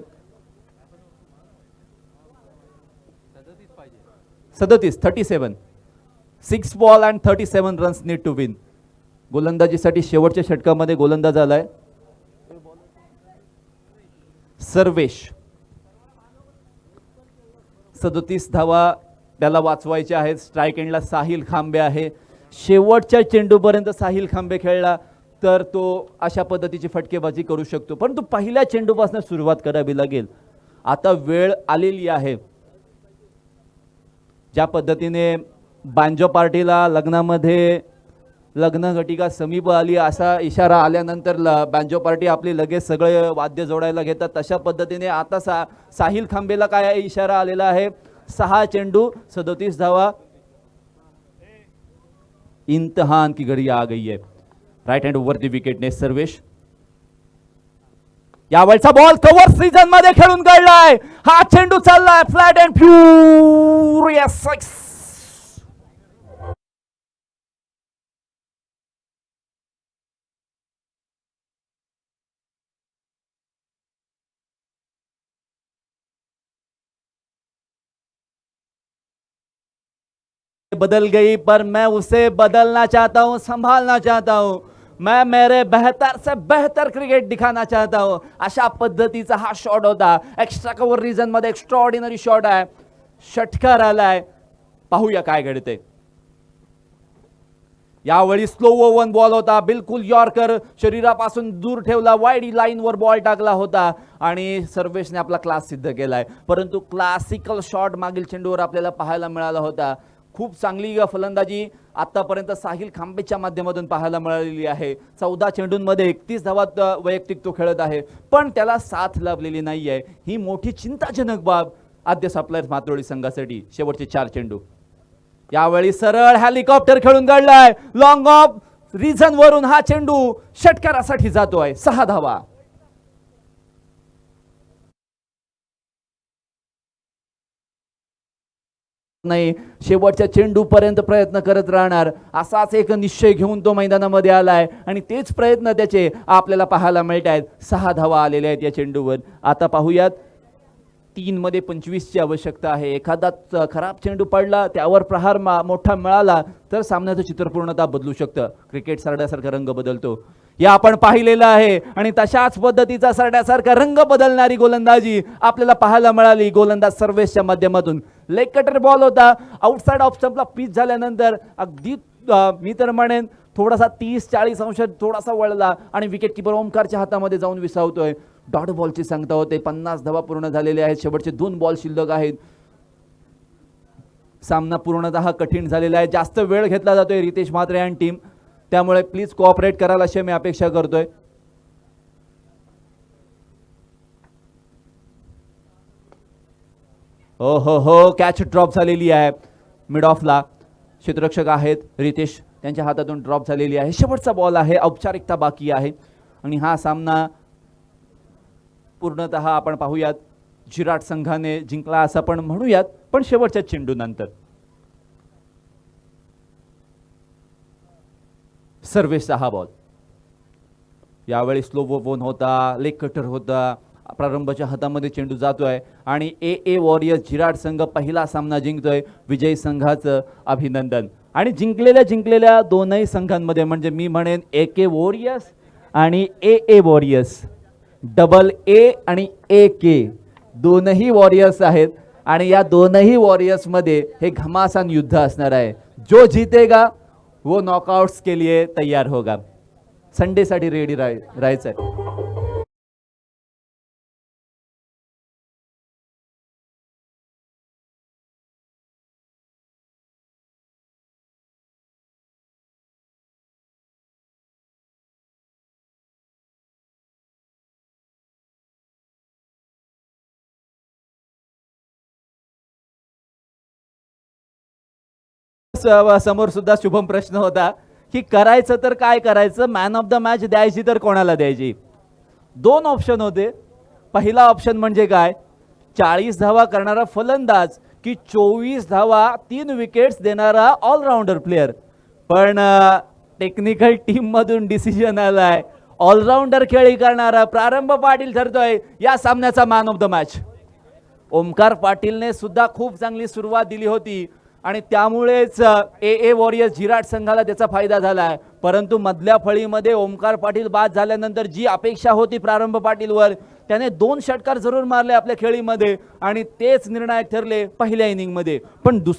37 6 ball and 37 runs need to win. गोलंदाजीसाठी शेवटच्या षटकामध्ये गोलंदाज आलाय सर्वेश. 37 धावा त्याला वाचवायच्या आहेत. स्ट्राईक एंडला साहिल खांबे आहे. शेवटच्या चेंडूपर्यंत साहिल खांबे खेळला तर तो अशा पद्धतीची फटकेबाजी करू शकतो. परंतु पहिल्या चेंडूपासून सुरुवात करावी लागेल. आता वेळ आलेली आहे. ज्या पद्धतीने बांजो पार्टीला लग्नामध्ये लग्न घटिका समीप आली असा इशारा आल्यानंतर बांजो पार्टी आपली लगेच सगळे वाद्य जोडायला घेतात. तशा पद्धतीने आता साहिल खांबेला काय इशारा आलेला आहे. 6 चेंडू 37 धावा. इम्तिहान की घड़ी आ गई है. राइट हँड ओव्हर दी विकेटने सर्वेश. यावेळचा बॉल कव्हर सीझन मध्ये खेळून काढलाय. हा चेंडू चाललाय फ्लॅट अँड फ्युरियस 6. बदल गई पर मैं उसे बदलना चाहता हूं, संभालना चाहता हूं. मैं मेरे बेहतर से बेहतर क्रिकेट दिखाना चाहता हूं. अशा पद्धतीचा हा शॉट होता. एक्स्ट्रा कव्हर रिजन मध्ये एक्स्ट्राऑर्डिनरी शॉट आहे. षटकार आलाय. पाहूया काय घडते. यावेळी स्लो ओव्हन बॉल होता. बिलकुल यॉर्कर शरीरापासून दूर ठेवला. वाईड लाईनवर बॉल टाकला होता आणि सर्वेशने आपला क्लास सिद्ध केलाय. परंतु क्लासिकल शॉट मागील चेंडूवर आपल्याला पाहायला मिळाला होता. खूप चांगली फलंदाजी आतापर्यंत साहिल खांबेच्या माध्यमातून पाहायला मिळालेली आहे. 14 चेंडूंमध्ये 31 धावात वैयक्तिक तो खेळत आहे. पण त्याला साथ लाभलेली नाहीये. ही मोठी चिंताजनक बाब आद्य सप्लायर्स मातोळी संघासाठी. शेवटचे 4 चेंडू. यावेळी सरळ हेलिकॉप्टर खेळून काढलाय. लॉंग ऑफ रिझन वरून हा चेंडू षटकारासाठी जातोय. 6 धावा. नाही शेवटच्या चेंडू पर्यंत प्रयत्न करत राहणार असाच एक निश्चय घेऊन तो मैदानामध्ये आलाय आणि तेच प्रयत्न त्याचे आपल्याला पाहायला मिळत आहेत. 6 धावा आलेल्या आहेत या चेंडूवर. आता पाहूयात 3 मध्ये 25 ची आवश्यकता आहे. एखादा खराब चेंडू पडला, त्यावर प्रहार मोठा मिळाला तर सामन्याचं चित्र पूर्णतः बदलू शकतं. क्रिकेट सरड्यासारखा रंग बदलतो, या आपण पाहिलेलं आहे. आणि तशाच पद्धतीचा सरड्यासारखा रंग बदलणारी गोलंदाजी आपल्याला पाहायला मिळाली गोलंदाज सर्वेशच्या माध्यमातून. लेग कटर बॉल होता, आउटसाइड ऑफ स्टंपला पिच झाल्यानंतर अगदी मी तर म्हणेन थोडासा 30-40 अंश थोडासा वळला आणि विकेट किपर ओमकारच्या हातामध्ये जाऊन विसावतोय. डॉट बॉलची सांगता होते. 50 धावा पूर्ण झालेले आहेत. शेवटचे 2 बॉल शिल्लक आहेत. सामना पूर्णतः कठीण झालेला आहे. जास्त वेळ घेतला जातोय रितेश म्हात्रे आणि टीम, त्यामुळे प्लीज कोऑपरेट कराल अशी मी अपेक्षा करतोय. हो हो हो, कॅच ड्रॉप झालेली आहे. मिड ऑफला क्षेत्ररक्षक आहेत रितेश, त्यांच्या हातातून ड्रॉप झालेली आहे. शेवटचा बॉल आहे, औपचारिकता बाकी आहे आणि हा सामना पूर्णतः आपण पाहूयात जिराट संघाने जिंकला असं आपण म्हणूयात, पण शेवटच्या चेंडूनंतर. सर्वेशचा हा बॉल यावेळी स्लो वन होता, लेग कटर होता. प्रारंभाच्या हातामध्ये चेंडू जातोय आणि ए वॉरियर्स जिराट संघ पहिला सामना जिंकतोय. विजयी संघाचं अभिनंदन. आणि जिंकलेल्या दोनही संघांमध्ये म्हणजे मी म्हणेन AK वॉरियर्स आणि ए वॉरियर्स, डबल ए आणि AK दोनही वॉरियर्स आहेत आणि या दोनही वॉरियर्स मध्ये हे घमासान युद्ध असणार आहे. जो जीतेगा वो नॉकआउट्स के लिए तैयार होगा. संडे साठी रेडी राहायचंय. समोर सुद्धा शुभम प्रश्न होता की करायचं तर काय करायचं, मॅन ऑफ द मॅच द्यायची तर कोणाला द्यायची. 2 ऑप्शन होते. पहिला ऑप्शन म्हणजे काय, 40 धावा करणारा फलंदाज की 24 धावा 3 विकेट्स देणारा ऑलराऊंडर प्लेयर. पण टेक्निकल टीम मधून डिसिजन आलाय ऑलराऊंडर खेळी करणारा प्रारंभ पाटील ठरतोय या सामन्याचा man of the match. Omkar पाटीलने सुद्धा खूप चांगली सुरुवात दिली होती आणि त्यामुळेच ए वॉरियर्स जिराट संघाला त्याचा फायदा झाला. परंतु मधल्या फळीमध्ये ओमकार पाटील बाद झाल्यानंतर जी अपेक्षा होती प्रारंभ पाटीलवर, त्याने 2 षटकार जरूर मारले आपल्या खेळीमध्ये आणि तेच निर्णायक ठरले पहिल्या इनिंगमध्ये. पण